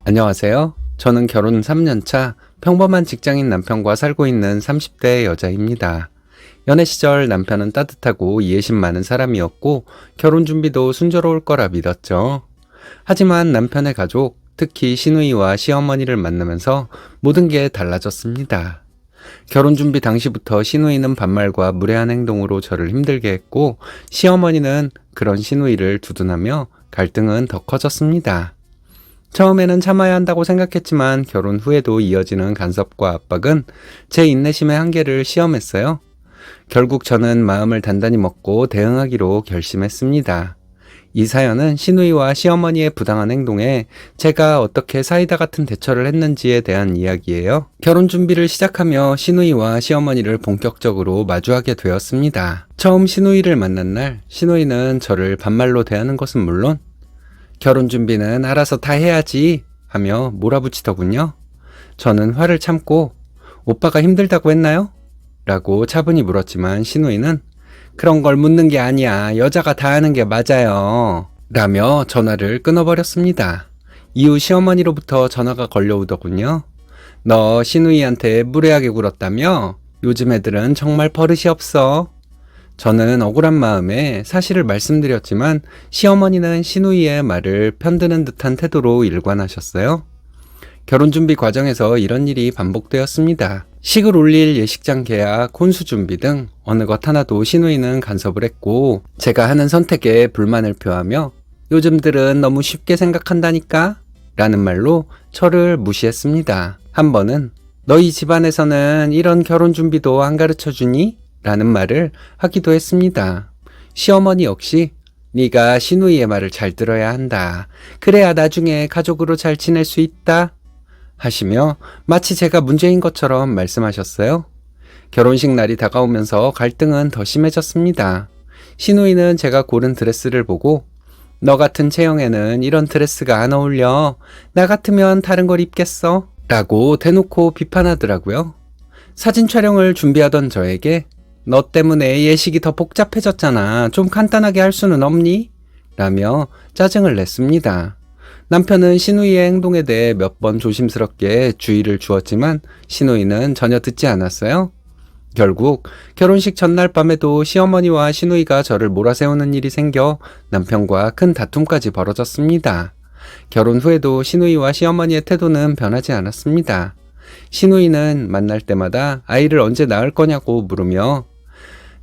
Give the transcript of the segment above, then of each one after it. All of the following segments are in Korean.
안녕하세요. 저는 결혼 3년차 평범한 직장인 남편과 살고 있는 30대 여자입니다. 연애 시절 남편은 따뜻하고 이해심 많은 사람이었고 결혼 준비도 순조로울 거라 믿었죠. 하지만 남편의 가족, 특히 시누이와 시어머니를 만나면서 모든 게 달라졌습니다. 결혼 준비 당시부터 시누이는 반말과 무례한 행동으로 저를 힘들게 했고 시어머니는 그런 시누이를 두둔하며 갈등은 더 커졌습니다. 처음에는 참아야 한다고 생각했지만 결혼 후에도 이어지는 간섭과 압박은 제 인내심의 한계를 시험했어요. 결국 저는 마음을 단단히 먹고 대응하기로 결심했습니다. 이 사연은 시누이와 시어머니의 부당한 행동에 제가 어떻게 사이다 같은 대처를 했는지에 대한 이야기예요. 결혼 준비를 시작하며 시누이와 시어머니를 본격적으로 마주하게 되었습니다. 처음 시누이를 만난 날 시누이는 저를 반말로 대하는 것은 물론 결혼 준비는 알아서 다 해야지 하며 몰아붙이더군요. 저는 화를 참고 오빠가 힘들다고 했나요? 라고 차분히 물었지만 시누이는 그런 걸 묻는 게 아니야. 여자가 다 하는 게 맞아요. 라며 전화를 끊어버렸습니다. 이후 시어머니로부터 전화가 걸려오더군요. 너 시누이한테 무례하게 굴었다며? 요즘 애들은 정말 버릇이 없어. 저는 억울한 마음에 사실을 말씀드렸지만 시어머니는 시누이의 말을 편드는 듯한 태도로 일관하셨어요. 결혼 준비 과정에서 이런 일이 반복되었습니다. 식을 올릴 예식장 계약, 혼수 준비 등 어느 것 하나도 시누이는 간섭을 했고 제가 하는 선택에 불만을 표하며 요즘들은 너무 쉽게 생각한다니까? 라는 말로 저를 무시했습니다. 한 번은 너희 집안에서는 이런 결혼 준비도 안 가르쳐 주니? 라는 말을 하기도 했습니다. 시어머니 역시 네가 시누이의 말을 잘 들어야 한다. 그래야 나중에 가족으로 잘 지낼 수 있다. 하시며 마치 제가 문제인 것처럼 말씀하셨어요. 결혼식 날이 다가오면서 갈등은 더 심해졌습니다. 시누이는 제가 고른 드레스를 보고 너 같은 체형에는 이런 드레스가 안 어울려. 나 같으면 다른 걸 입겠어? 라고 대놓고 비판하더라고요. 사진 촬영을 준비하던 저에게 너 때문에 예식이 더 복잡해졌잖아. 좀 간단하게 할 수는 없니? 라며 짜증을 냈습니다. 남편은 시누이의 행동에 대해 몇 번 조심스럽게 주의를 주었지만 시누이는 전혀 듣지 않았어요. 결국 결혼식 전날 밤에도 시어머니와 시누이가 저를 몰아세우는 일이 생겨 남편과 큰 다툼까지 벌어졌습니다. 결혼 후에도 시누이와 시어머니의 태도는 변하지 않았습니다. 시누이는 만날 때마다 아이를 언제 낳을 거냐고 물으며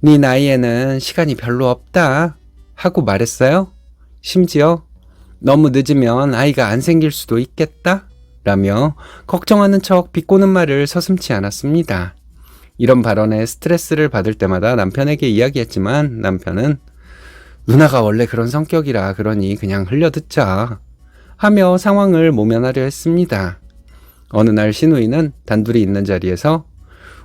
네 나이에는 시간이 별로 없다 하고 말했어요. 심지어 너무 늦으면 아이가 안 생길 수도 있겠다 라며 걱정하는 척 비꼬는 말을 서슴지 않았습니다. 이런 발언에 스트레스를 받을 때마다 남편에게 이야기했지만 남편은 누나가 원래 그런 성격이라 그러니 그냥 흘려듣자 하며 상황을 모면하려 했습니다. 어느 날 시누이는 단둘이 있는 자리에서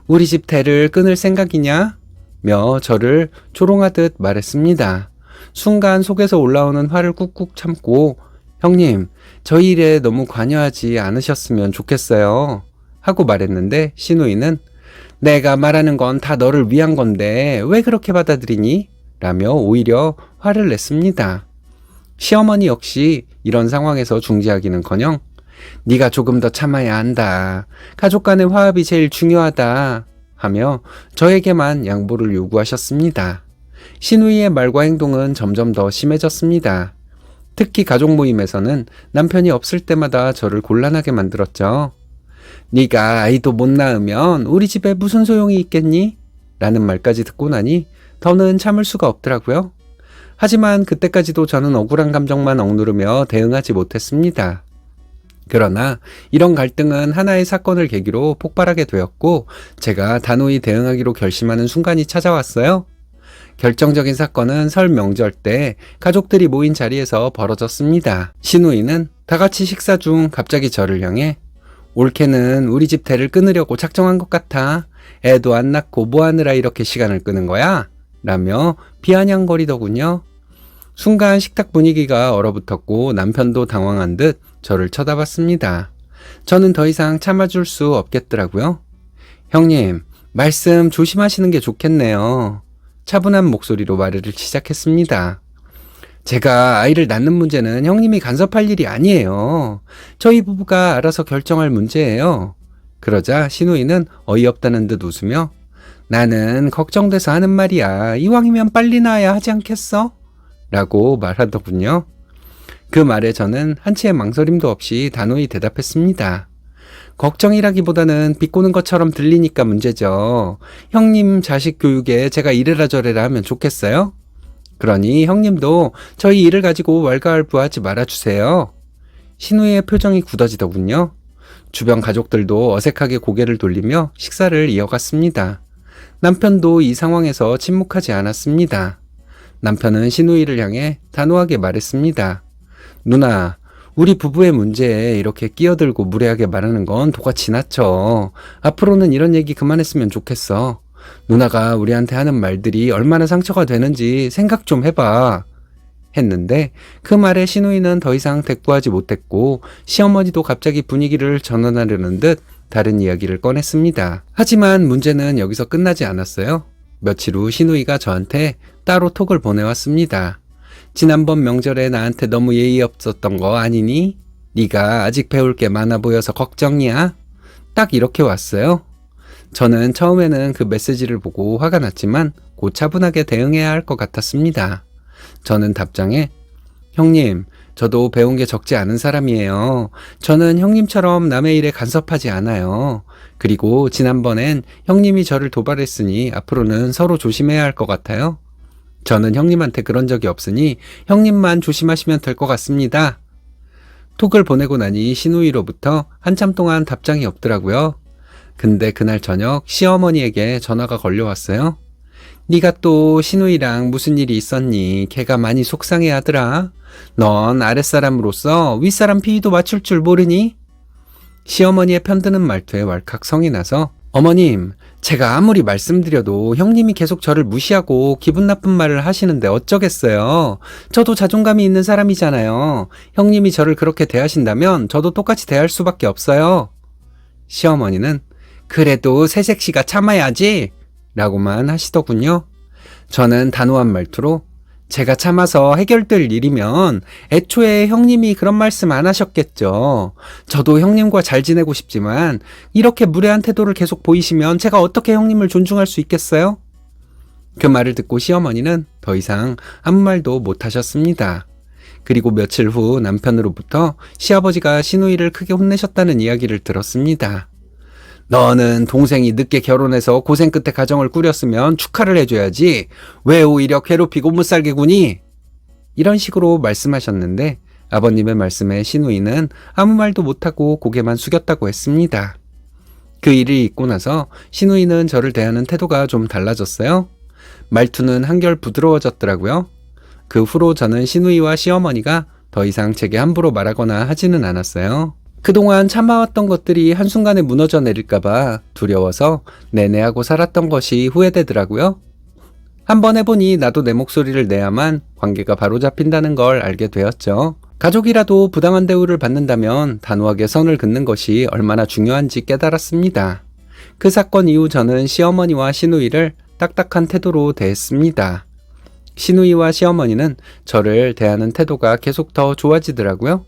우리 집 대를 끊을 생각이냐? 며 저를 조롱하듯 말했습니다. 순간 속에서 올라오는 화를 꾹꾹 참고 형님, 저희 일에 너무 관여하지 않으셨으면 좋겠어요 하고 말했는데 시누이는 내가 말하는 건 다 너를 위한 건데 왜 그렇게 받아들이니? 라며 오히려 화를 냈습니다. 시어머니 역시 이런 상황에서 중지하기는커녕 네가 조금 더 참아야 한다. 가족 간의 화합이 제일 중요하다. 하며 저에게만 양보를 요구하셨습니다. 시누이의 말과 행동은 점점 더 심해졌습니다. 특히 가족 모임에서는 남편이 없을 때마다 저를 곤란하게 만들었죠. 네가 아이도 못 낳으면 우리 집에 무슨 소용이 있겠니? 라는 말까지 듣고 나니 더는 참을 수가 없더라고요. 하지만 그때까지도 저는 억울한 감정만 억누르며 대응하지 못했습니다. 그러나 이런 갈등은 하나의 사건을 계기로 폭발하게 되었고 제가 단호히 대응하기로 결심하는 순간이 찾아왔어요. 결정적인 사건은 설 명절 때 가족들이 모인 자리에서 벌어졌습니다. 시누이는 다 같이 식사 중 갑자기 저를 향해 올케는 우리 집 대를 끊으려고 작정한 것 같아. 애도 안 낳고 뭐하느라 이렇게 시간을 끄는 거야? 라며 비아냥거리더군요. 순간 식탁 분위기가 얼어붙었고 남편도 당황한 듯 저를 쳐다봤습니다. 저는 더 이상 참아줄 수 없겠더라고요. 형님, 말씀 조심하시는 게 좋겠네요. 차분한 목소리로 말을 시작했습니다. 제가 아이를 낳는 문제는 형님이 간섭할 일이 아니에요. 저희 부부가 알아서 결정할 문제예요. 그러자 신우이는 어이없다는 듯 웃으며 나는 걱정돼서 하는 말이야. 이왕이면 빨리 낳아야 하지 않겠어? 라고 말하더군요. 그 말에 저는 한치의 망설임도 없이 단호히 대답했습니다. 걱정이라기보다는 비꼬는 것처럼 들리니까 문제죠. 형님 자식 교육에 제가 이래라 저래라 하면 좋겠어요? 그러니 형님도 저희 일을 가지고 왈가왈부하지 말아주세요. 신우이의 표정이 굳어지더군요. 주변 가족들도 어색하게 고개를 돌리며 식사를 이어갔습니다. 남편도 이 상황에서 침묵하지 않았습니다. 남편은 신우이를 향해 단호하게 말했습니다. 누나, 우리 부부의 문제에 이렇게 끼어들고 무례하게 말하는 건 도가 지나쳐. 앞으로는 이런 얘기 그만했으면 좋겠어. 누나가 우리한테 하는 말들이 얼마나 상처가 되는지 생각 좀 해봐. 했는데 그 말에 신우이는 더 이상 대꾸하지 못했고 시어머니도 갑자기 분위기를 전환하려는 듯 다른 이야기를 꺼냈습니다. 하지만 문제는 여기서 끝나지 않았어요. 며칠 후 신우이가 저한테 따로 톡을 보내왔습니다. 지난번 명절에 나한테 너무 예의 없었던 거 아니니? 네가 아직 배울 게 많아 보여서 걱정이야? 딱 이렇게 왔어요. 저는 처음에는 그 메시지를 보고 화가 났지만 곧 차분하게 대응해야 할 것 같았습니다. 저는 답장에 형님, 저도 배운 게 적지 않은 사람이에요. 저는 형님처럼 남의 일에 간섭하지 않아요. 그리고 지난번엔 형님이 저를 도발했으니 앞으로는 서로 조심해야 할 것 같아요. 저는 형님한테 그런 적이 없으니 형님만 조심하시면 될 것 같습니다. 톡을 보내고 나니 신우이로부터 한참 동안 답장이 없더라고요. 근데 그날 저녁 시어머니에게 전화가 걸려왔어요. 네가 또 신우이랑 무슨 일이 있었니? 걔가 많이 속상해하더라. 넌 아랫사람으로서 윗사람 피위도 맞출 줄 모르니? 시어머니의 편드는 말투에 왈칵 성이 나서 어머님, 제가 아무리 말씀드려도 형님이 계속 저를 무시하고 기분 나쁜 말을 하시는데 어쩌겠어요. 저도 자존감이 있는 사람이잖아요. 형님이 저를 그렇게 대하신다면 저도 똑같이 대할 수밖에 없어요. 시어머니는 그래도 새색시가 참아야지 라고만 하시더군요. 저는 단호한 말투로 제가 참아서 해결될 일이면 애초에 형님이 그런 말씀 안 하셨겠죠. 저도 형님과 잘 지내고 싶지만 이렇게 무례한 태도를 계속 보이시면 제가 어떻게 형님을 존중할 수 있겠어요? 그 말을 듣고 시어머니는 더 이상 아무 말도 못 하셨습니다. 그리고 며칠 후 남편으로부터 시아버지가 시누이를 크게 혼내셨다는 이야기를 들었습니다. 너는 동생이 늦게 결혼해서 고생 끝에 가정을 꾸렸으면 축하를 해줘야지. 왜 오히려 괴롭히고 못 살게 구니? 이런 식으로 말씀하셨는데 아버님의 말씀에 시누이는 아무 말도 못하고 고개만 숙였다고 했습니다. 그 일이 있고 나서 시누이는 저를 대하는 태도가 좀 달라졌어요. 말투는 한결 부드러워졌더라고요. 그 후로 저는 시누이와 시어머니가 더 이상 제게 함부로 말하거나 하지는 않았어요. 그동안 참아왔던 것들이 한순간에 무너져 내릴까봐 두려워서 내내하고 살았던 것이 후회되더라고요. 한번 해보니 나도 내 목소리를 내야만 관계가 바로 잡힌다는 걸 알게 되었죠. 가족이라도 부당한 대우를 받는다면 단호하게 선을 긋는 것이 얼마나 중요한지 깨달았습니다. 그 사건 이후 저는 시어머니와 시누이를 딱딱한 태도로 대했습니다. 시누이와 시어머니는 저를 대하는 태도가 계속 더 좋아지더라고요.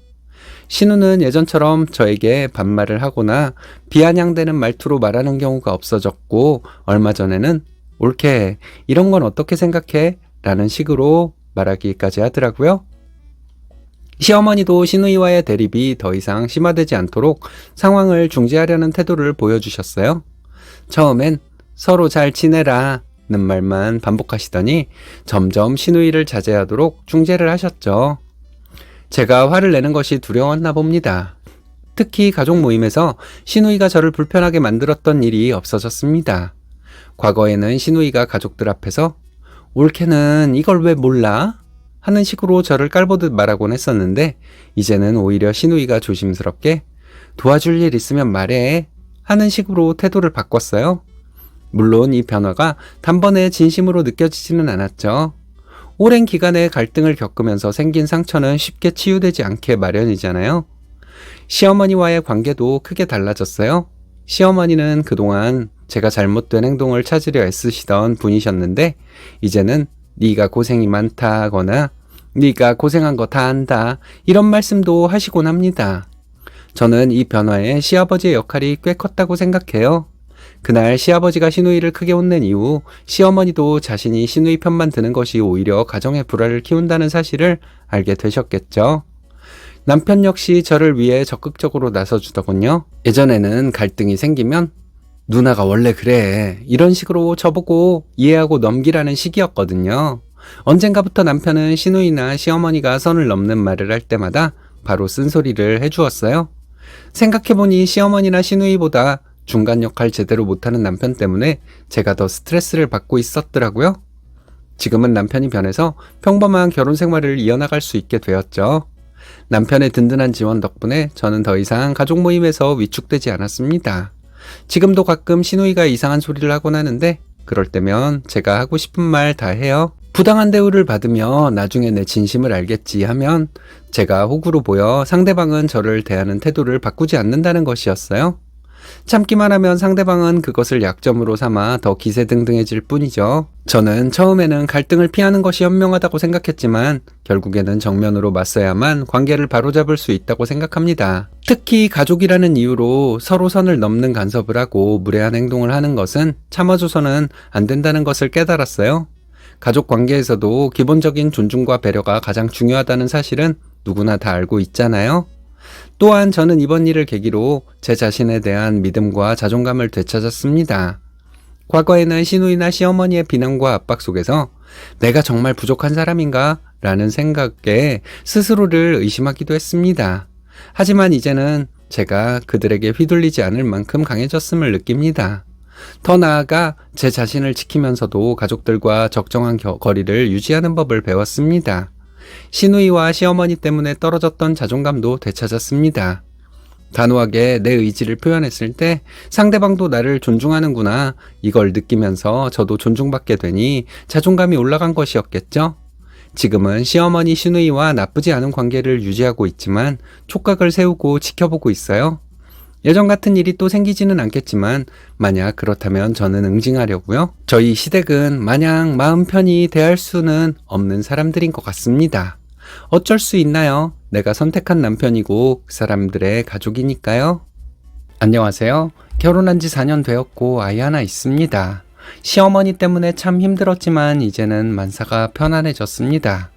신우는 예전처럼 저에게 반말을 하거나 비아냥대는 말투로 말하는 경우가 없어졌고 얼마 전에는 옳게 이런 건 어떻게 생각해? 라는 식으로 말하기까지 하더라고요. 시어머니도 신우이와의 대립이 더 이상 심화되지 않도록 상황을 중재하려는 태도를 보여주셨어요. 처음엔 서로 잘 지내라 는 말만 반복하시더니 점점 신우이를 자제하도록 중재를 하셨죠. 제가 화를 내는 것이 두려웠나 봅니다. 특히 가족 모임에서 시누이가 저를 불편하게 만들었던 일이 없어졌습니다. 과거에는 시누이가 가족들 앞에서 올케는 이걸 왜 몰라? 하는 식으로 저를 깔보듯 말하곤 했었는데 이제는 오히려 시누이가 조심스럽게 도와줄 일 있으면 말해 하는 식으로 태도를 바꿨어요. 물론 이 변화가 단번에 진심으로 느껴지지는 않았죠. 오랜 기간의 갈등을 겪으면서 생긴 상처는 쉽게 치유되지 않게 마련이잖아요. 시어머니와의 관계도 크게 달라졌어요. 시어머니는 그동안 제가 잘못된 행동을 찾으려 애쓰시던 분이셨는데 이제는 네가 고생이 많다 하거나 네가 고생한 거 다 안다. 이런 말씀도 하시곤 합니다. 저는 이 변화에 시아버지의 역할이 꽤 컸다고 생각해요. 그날 시아버지가 시누이를 크게 혼낸 이후 시어머니도 자신이 시누이 편만 드는 것이 오히려 가정의 불화를 키운다는 사실을 알게 되셨겠죠. 남편 역시 저를 위해 적극적으로 나서주더군요. 예전에는 갈등이 생기면 누나가 원래 그래 이런 식으로 저보고 이해하고 넘기라는 식이었거든요. 언젠가부터 남편은 시누이나 시어머니가 선을 넘는 말을 할 때마다 바로 쓴소리를 해주었어요. 생각해보니 시어머니나 시누이보다 중간 역할 제대로 못하는 남편 때문에 제가 더 스트레스를 받고 있었더라고요. 지금은 남편이 변해서 평범한 결혼 생활을 이어나갈 수 있게 되었죠. 남편의 든든한 지원 덕분에 저는 더 이상 가족 모임에서 위축되지 않았습니다. 지금도 가끔 시누이가 이상한 소리를 하곤 하는데 그럴 때면 제가 하고 싶은 말 다 해요. 부당한 대우를 받으며 나중에 내 진심을 알겠지 하면 제가 호구로 보여 상대방은 저를 대하는 태도를 바꾸지 않는다는 것이었어요. 참기만 하면 상대방은 그것을 약점으로 삼아 더 기세등등해질 뿐이죠. 저는 처음에는 갈등을 피하는 것이 현명하다고 생각했지만 결국에는 정면으로 맞서야만 관계를 바로잡을 수 있다고 생각합니다. 특히 가족이라는 이유로 서로 선을 넘는 간섭을 하고 무례한 행동을 하는 것은 참아줘서는 안 된다는 것을 깨달았어요. 가족 관계에서도 기본적인 존중과 배려가 가장 중요하다는 사실은 누구나 다 알고 있잖아요. 또한 저는 이번 일을 계기로 제 자신에 대한 믿음과 자존감을 되찾았습니다. 과거에는 시누이나 시어머니의 비난과 압박 속에서 내가 정말 부족한 사람인가? 라는 생각에 스스로를 의심하기도 했습니다. 하지만 이제는 제가 그들에게 휘둘리지 않을 만큼 강해졌음을 느낍니다. 더 나아가 제 자신을 지키면서도 가족들과 적정한 거리를 유지하는 법을 배웠습니다. 시누이와 시어머니 때문에 떨어졌던 자존감도 되찾았습니다. 단호하게 내 의지를 표현했을 때 상대방도 나를 존중하는구나 이걸 느끼면서 저도 존중받게 되니 자존감이 올라간 것이었겠죠. 지금은 시어머니 시누이와 나쁘지 않은 관계를 유지하고 있지만 촉각을 세우고 지켜보고 있어요. 예전 같은 일이 또 생기지는 않겠지만 만약 그렇다면 저는 응징하려고요. 저희 시댁은 마냥 마음 편히 대할 수는 없는 사람들인 것 같습니다. 어쩔 수 있나요? 내가 선택한 남편이고 그 사람들의 가족이니까요. 안녕하세요. 결혼한 지 4년 되었고 아이 하나 있습니다. 시어머니 때문에 참 힘들었지만 이제는 만사가 편안해졌습니다.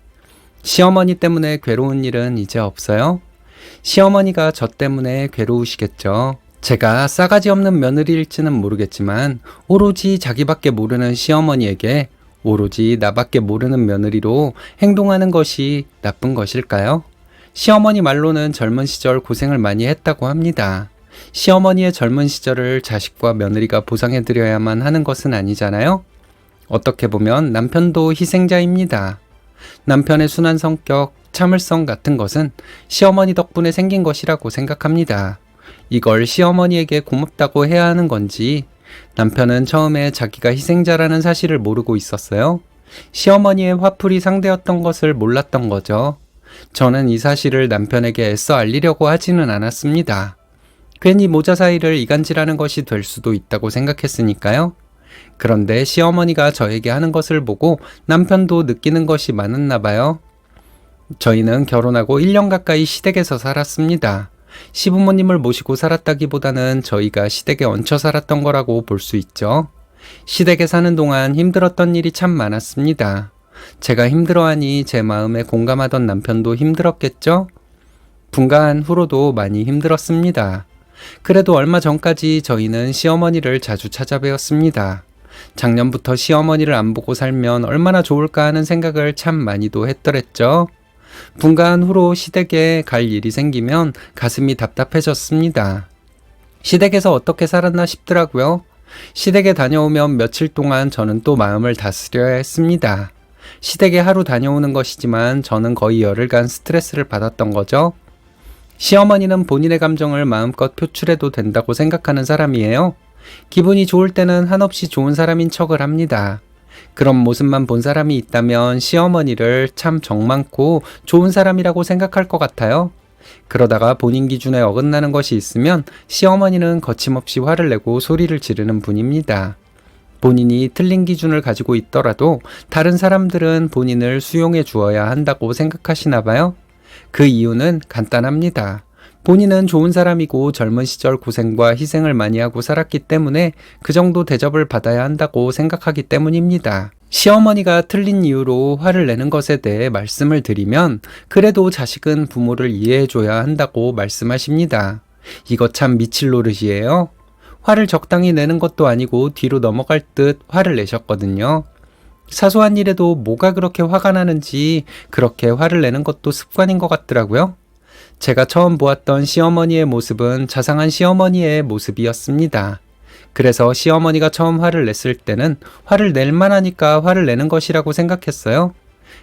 시어머니 때문에 괴로운 일은 이제 없어요. 시어머니가 저 때문에 괴로우시겠죠. 제가 싸가지 없는 며느리일지는 모르겠지만 오로지 자기밖에 모르는 시어머니에게 오로지 나밖에 모르는 며느리로 행동하는 것이 나쁜 것일까요? 시어머니 말로는 젊은 시절 고생을 많이 했다고 합니다. 시어머니의 젊은 시절을 자식과 며느리가 보상해드려야만 하는 것은 아니잖아요? 어떻게 보면 남편도 희생자입니다. 남편의 순한 성격, 참을성 같은 것은 시어머니 덕분에 생긴 것이라고 생각합니다. 이걸 시어머니에게 고맙다고 해야 하는 건지 남편은 처음에 자기가 희생자라는 사실을 모르고 있었어요. 시어머니의 화풀이 상대였던 것을 몰랐던 거죠. 저는 이 사실을 남편에게 애써 알리려고 하지는 않았습니다. 괜히 모자 사이를 이간질하는 것이 될 수도 있다고 생각했으니까요. 그런데 시어머니가 저에게 하는 것을 보고 남편도 느끼는 것이 많았나 봐요. 저희는 결혼하고 1년 가까이 시댁에서 살았습니다. 시부모님을 모시고 살았다기보다는 저희가 시댁에 얹혀 살았던 거라고 볼 수 있죠. 시댁에 사는 동안 힘들었던 일이 참 많았습니다. 제가 힘들어하니 제 마음에 공감하던 남편도 힘들었겠죠? 분가한 후로도 많이 힘들었습니다. 그래도 얼마 전까지 저희는 시어머니를 자주 찾아뵈었습니다. 작년부터 시어머니를 안 보고 살면 얼마나 좋을까 하는 생각을 참 많이도 했더랬죠. 분가한 후로 시댁에 갈 일이 생기면 가슴이 답답해졌습니다. 시댁에서 어떻게 살았나 싶더라고요. 시댁에 다녀오면 며칠 동안 저는 또 마음을 다스려야 했습니다. 시댁에 하루 다녀오는 것이지만 저는 거의 열흘간 스트레스를 받았던 거죠. 시어머니는 본인의 감정을 마음껏 표출해도 된다고 생각하는 사람이에요. 기분이 좋을 때는 한없이 좋은 사람인 척을 합니다. 그런 모습만 본 사람이 있다면 시어머니를 참 정 많고 좋은 사람이라고 생각할 것 같아요. 그러다가 본인 기준에 어긋나는 것이 있으면 시어머니는 거침없이 화를 내고 소리를 지르는 분입니다. 본인이 틀린 기준을 가지고 있더라도 다른 사람들은 본인을 수용해 주어야 한다고 생각하시나 봐요. 그 이유는 간단합니다. 본인은 좋은 사람이고 젊은 시절 고생과 희생을 많이 하고 살았기 때문에 그 정도 대접을 받아야 한다고 생각하기 때문입니다. 시어머니가 틀린 이유로 화를 내는 것에 대해 말씀을 드리면 그래도 자식은 부모를 이해해줘야 한다고 말씀하십니다. 이거 참 미칠 노릇이에요. 화를 적당히 내는 것도 아니고 뒤로 넘어갈 듯 화를 내셨거든요. 사소한 일에도 뭐가 그렇게 화가 나는지 그렇게 화를 내는 것도 습관인 것 같더라고요. 제가 처음 보았던 시어머니의 모습은 자상한 시어머니의 모습이었습니다. 그래서 시어머니가 처음 화를 냈을 때는 화를 낼 만하니까 화를 내는 것이라고 생각했어요.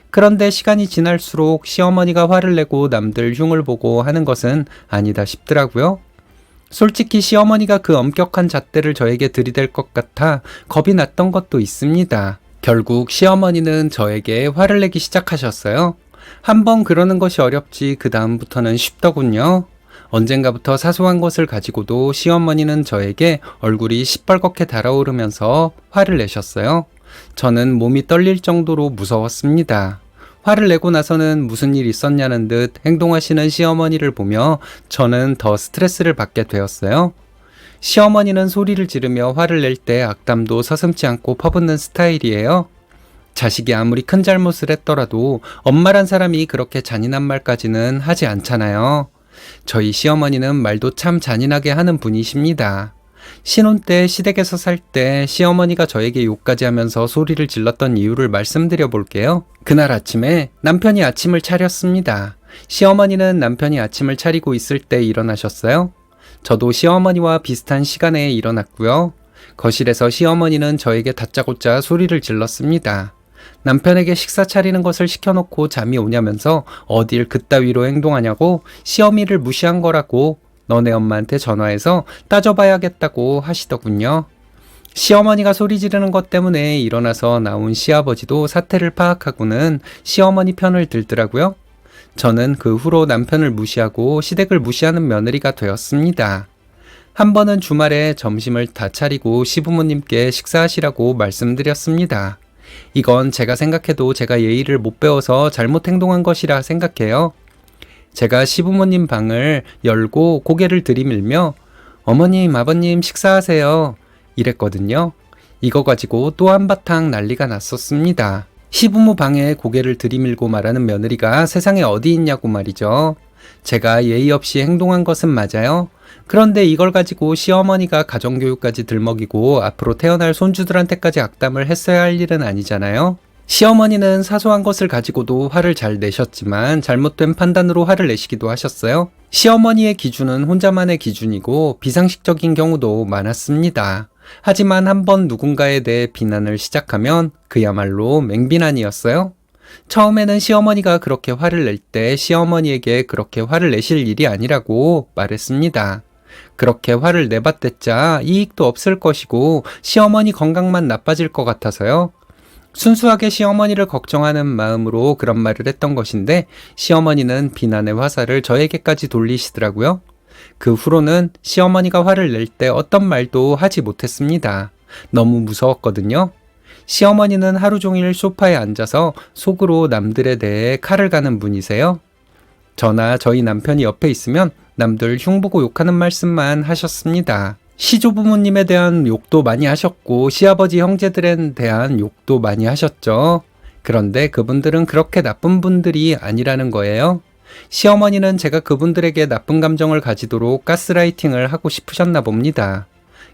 그런데 시간이 지날수록 시어머니가 화를 내고 남들 흉을 보고 하는 것은 아니다 싶더라고요. 솔직히 시어머니가 그 엄격한 잣대를 저에게 들이댈 것 같아 겁이 났던 것도 있습니다. 결국 시어머니는 저에게 화를 내기 시작하셨어요. 한번 그러는 것이 어렵지 그 다음부터는 쉽더군요. 언젠가부터 사소한 것을 가지고도 시어머니는 저에게 얼굴이 시뻘겋게 달아오르면서 화를 내셨어요. 저는 몸이 떨릴 정도로 무서웠습니다. 화를 내고 나서는 무슨 일 있었냐는 듯 행동하시는 시어머니를 보며 저는 더 스트레스를 받게 되었어요. 시어머니는 소리를 지르며 화를 낼 때 악담도 서슴지 않고 퍼붓는 스타일이에요. 자식이 아무리 큰 잘못을 했더라도 엄마란 사람이 그렇게 잔인한 말까지는 하지 않잖아요. 저희 시어머니는 말도 참 잔인하게 하는 분이십니다. 신혼 때 시댁에서 살 때 시어머니가 저에게 욕까지 하면서 소리를 질렀던 이유를 말씀드려 볼게요. 그날 아침에 남편이 아침을 차렸습니다. 시어머니는 남편이 아침을 차리고 있을 때 일어나셨어요. 저도 시어머니와 비슷한 시간에 일어났고요. 거실에서 시어머니는 저에게 다짜고짜 소리를 질렀습니다. 남편에게 식사 차리는 것을 시켜놓고 잠이 오냐면서 어딜 그따위로 행동하냐고 시어미를 무시한 거라고 너네 엄마한테 전화해서 따져봐야겠다고 하시더군요. 시어머니가 소리 지르는 것 때문에 일어나서 나온 시아버지도 사태를 파악하고는 시어머니 편을 들더라고요. 저는 그 후로 남편을 무시하고 시댁을 무시하는 며느리가 되었습니다. 한 번은 주말에 점심을 다 차리고 시부모님께 식사하시라고 말씀드렸습니다. 이건 제가 생각해도 제가 예의를 못 배워서 잘못 행동한 것이라 생각해요. 제가 시부모님 방을 열고 고개를 들이밀며 어머님, 아버님 식사하세요 이랬거든요. 이거 가지고 또 한바탕 난리가 났었습니다. 시부모 방에 고개를 들이밀고 말하는 며느리가 세상에 어디 있냐고 말이죠. 제가 예의 없이 행동한 것은 맞아요. 그런데 이걸 가지고 시어머니가 가정교육까지 들먹이고 앞으로 태어날 손주들한테까지 악담을 했어야 할 일은 아니잖아요. 시어머니는 사소한 것을 가지고도 화를 잘 내셨지만 잘못된 판단으로 화를 내시기도 하셨어요. 시어머니의 기준은 혼자만의 기준이고 비상식적인 경우도 많았습니다. 하지만 한번 누군가에 대해 비난을 시작하면 그야말로 맹비난이었어요. 처음에는 시어머니가 그렇게 화를 낼 때 시어머니에게 그렇게 화를 내실 일이 아니라고 말했습니다. 그렇게 화를 내봤댔자 이익도 없을 것이고 시어머니 건강만 나빠질 것 같아서요. 순수하게 시어머니를 걱정하는 마음으로 그런 말을 했던 것인데 시어머니는 비난의 화살을 저에게까지 돌리시더라고요. 그 후로는 시어머니가 화를 낼 때 어떤 말도 하지 못했습니다. 너무 무서웠거든요. 시어머니는 하루 종일 소파에 앉아서 속으로 남들에 대해 칼을 가는 분이세요. 저나 저희 남편이 옆에 있으면 남들 흉보고 욕하는 말씀만 하셨습니다. 시조부모님에 대한 욕도 많이 하셨고 시아버지 형제들에 대한 욕도 많이 하셨죠. 그런데 그분들은 그렇게 나쁜 분들이 아니라는 거예요. 시어머니는 제가 그분들에게 나쁜 감정을 가지도록 가스라이팅을 하고 싶으셨나 봅니다.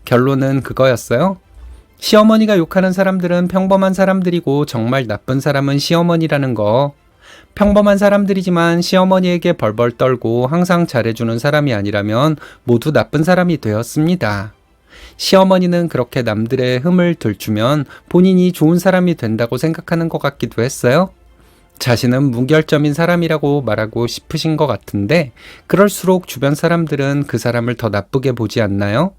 결론은 그거였어요. 시어머니가 욕하는 사람들은 평범한 사람들이고 정말 나쁜 사람은 시어머니라는 거. 평범한 사람들이지만 시어머니에게 벌벌 떨고 항상 잘해주는 사람이 아니라면 모두 나쁜 사람이 되었습니다. 시어머니는 그렇게 남들의 흠을 들추면 본인이 좋은 사람이 된다고 생각하는 것 같기도 했어요. 자신은 무결점인 사람이라고 말하고 싶으신 것 같은데 그럴수록 주변 사람들은 그 사람을 더 나쁘게 보지 않나요?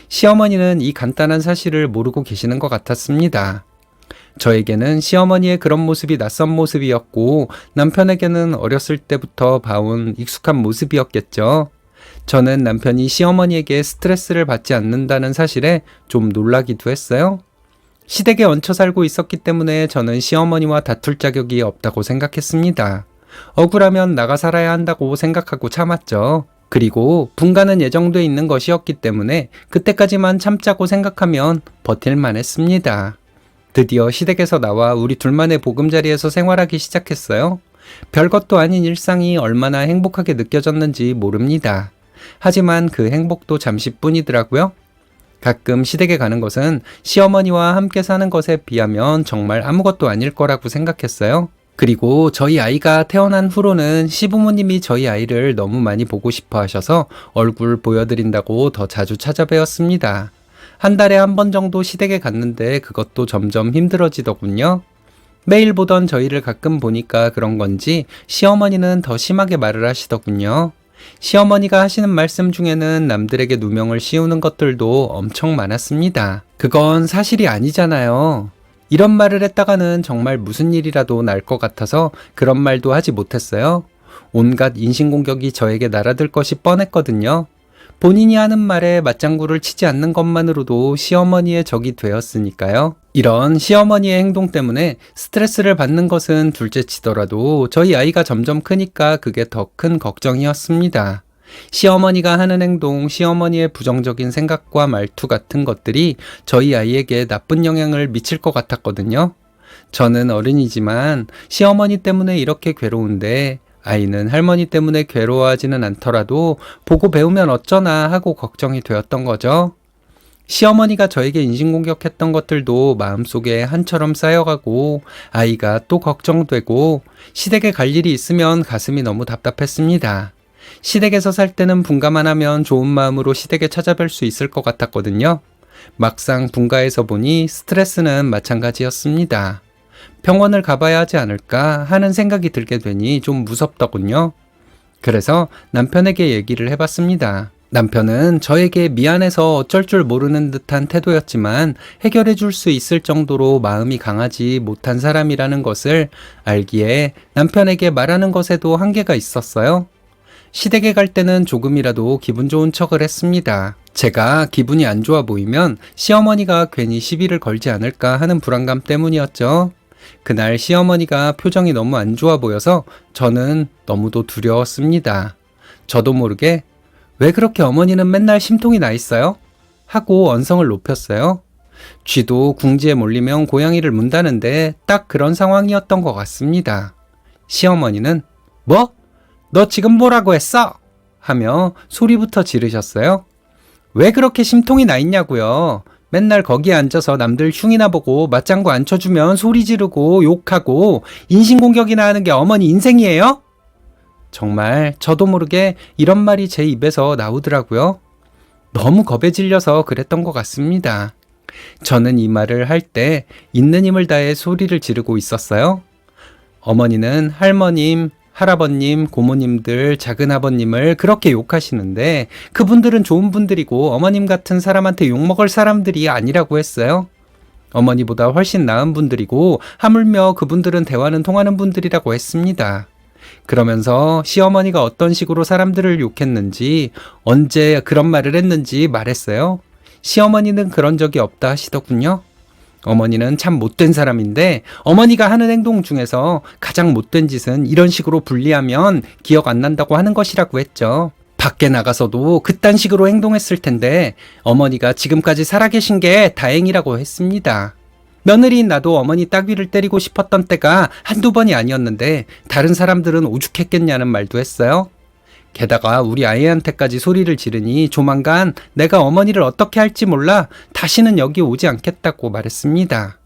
시어머니는 이 간단한 사실을 모르고 계시는 것 같았습니다. 저에게는 시어머니의 그런 모습이 낯선 모습이었고 남편에게는 어렸을 때부터 봐온 익숙한 모습이었겠죠. 저는 남편이 시어머니에게 스트레스를 받지 않는다는 사실에 좀 놀라기도 했어요. 시댁에 얹혀 살고 있었기 때문에 저는 시어머니와 다툴 자격이 없다고 생각했습니다. 억울하면 나가 살아야 한다고 생각하고 참았죠. 그리고 분가는 예정돼 있는 것이었기 때문에 그때까지만 참자고 생각하면 버틸만 했습니다. 드디어 시댁에서 나와 우리 둘만의 보금자리에서 생활하기 시작했어요. 별것도 아닌 일상이 얼마나 행복하게 느껴졌는지 모릅니다. 하지만 그 행복도 잠시뿐이더라고요. 가끔 시댁에 가는 것은 시어머니와 함께 사는 것에 비하면 정말 아무것도 아닐 거라고 생각했어요. 그리고 저희 아이가 태어난 후로는 시부모님이 저희 아이를 너무 많이 보고 싶어 하셔서 얼굴 보여드린다고 더 자주 찾아뵈었습니다. 한 달에 한 번 정도 시댁에 갔는데 그것도 점점 힘들어지더군요. 매일 보던 저희를 가끔 보니까 그런 건지 시어머니는 더 심하게 말을 하시더군요. 시어머니가 하시는 말씀 중에는 남들에게 누명을 씌우는 것들도 엄청 많았습니다. 그건 사실이 아니잖아요. 이런 말을 했다가는 정말 무슨 일이라도 날 것 같아서 그런 말도 하지 못했어요. 온갖 인신공격이 저에게 날아들 것이 뻔했거든요. 본인이 하는 말에 맞장구를 치지 않는 것만으로도 시어머니의 적이 되었으니까요. 이런 시어머니의 행동 때문에 스트레스를 받는 것은 둘째치더라도 저희 아이가 점점 크니까 그게 더 큰 걱정이었습니다. 시어머니가 하는 행동, 시어머니의 부정적인 생각과 말투 같은 것들이 저희 아이에게 나쁜 영향을 미칠 것 같았거든요. 저는 어른이지만 시어머니 때문에 이렇게 괴로운데 아이는 할머니 때문에 괴로워하지는 않더라도 보고 배우면 어쩌나 하고 걱정이 되었던 거죠. 시어머니가 저에게 인신공격했던 것들도 마음속에 한처럼 쌓여가고 아이가 또 걱정되고 시댁에 갈 일이 있으면 가슴이 너무 답답했습니다. 시댁에서 살 때는 분가만 하면 좋은 마음으로 시댁에 찾아뵐 수 있을 것 같았거든요. 막상 분가에서 보니 스트레스는 마찬가지였습니다. 병원을 가봐야 하지 않을까 하는 생각이 들게 되니 좀 무섭더군요. 그래서 남편에게 얘기를 해봤습니다. 남편은 저에게 미안해서 어쩔 줄 모르는 듯한 태도였지만 해결해 줄 수 있을 정도로 마음이 강하지 못한 사람이라는 것을 알기에 남편에게 말하는 것에도 한계가 있었어요. 시댁에 갈 때는 조금이라도 기분 좋은 척을 했습니다. 제가 기분이 안 좋아 보이면 시어머니가 괜히 시비를 걸지 않을까 하는 불안감 때문이었죠. 그날 시어머니가 표정이 너무 안 좋아 보여서 저는 너무도 두려웠습니다. 저도 모르게 왜 그렇게 어머니는 맨날 심통이 나 있어요? 하고 언성을 높였어요. 쥐도 궁지에 몰리면 고양이를 문다는데 딱 그런 상황이었던 것 같습니다. 시어머니는 뭐? 너 지금 뭐라고 했어? 하며 소리부터 지르셨어요. 왜 그렇게 심통이 나 있냐고요? 맨날 거기에 앉아서 남들 흉이나 보고 맞장구 안 쳐주면 소리 지르고 욕하고 인신공격이나 하는 게 어머니 인생이에요? 정말 저도 모르게 이런 말이 제 입에서 나오더라고요. 너무 겁에 질려서 그랬던 것 같습니다. 저는 이 말을 할 때 있는 힘을 다해 소리를 지르고 있었어요. 어머니는 할머님, 할아버님, 고모님들, 작은아버님을 그렇게 욕하시는데 그분들은 좋은 분들이고 어머님 같은 사람한테 욕먹을 사람들이 아니라고 했어요. 어머니보다 훨씬 나은 분들이고 하물며 그분들은 대화는 통하는 분들이라고 했습니다. 그러면서 시어머니가 어떤 식으로 사람들을 욕했는지 언제 그런 말을 했는지 말했어요. 시어머니는 그런 적이 없다 하시더군요. 어머니는 참 못된 사람인데 어머니가 하는 행동 중에서 가장 못된 짓은 이런 식으로 분리하면 기억 안 난다고 하는 것이라고 했죠. 밖에 나가서도 그딴 식으로 행동했을 텐데 어머니가 지금까지 살아계신 게 다행이라고 했습니다. 며느리인 나도 어머니 따귀를 때리고 싶었던 때가 한두 번이 아니었는데 다른 사람들은 오죽했겠냐는 말도 했어요. 게다가 우리 아이한테까지 소리를 지르니 조만간 내가 어머니를 어떻게 할지 몰라 다시는 여기 오지 않겠다고 말했습니다.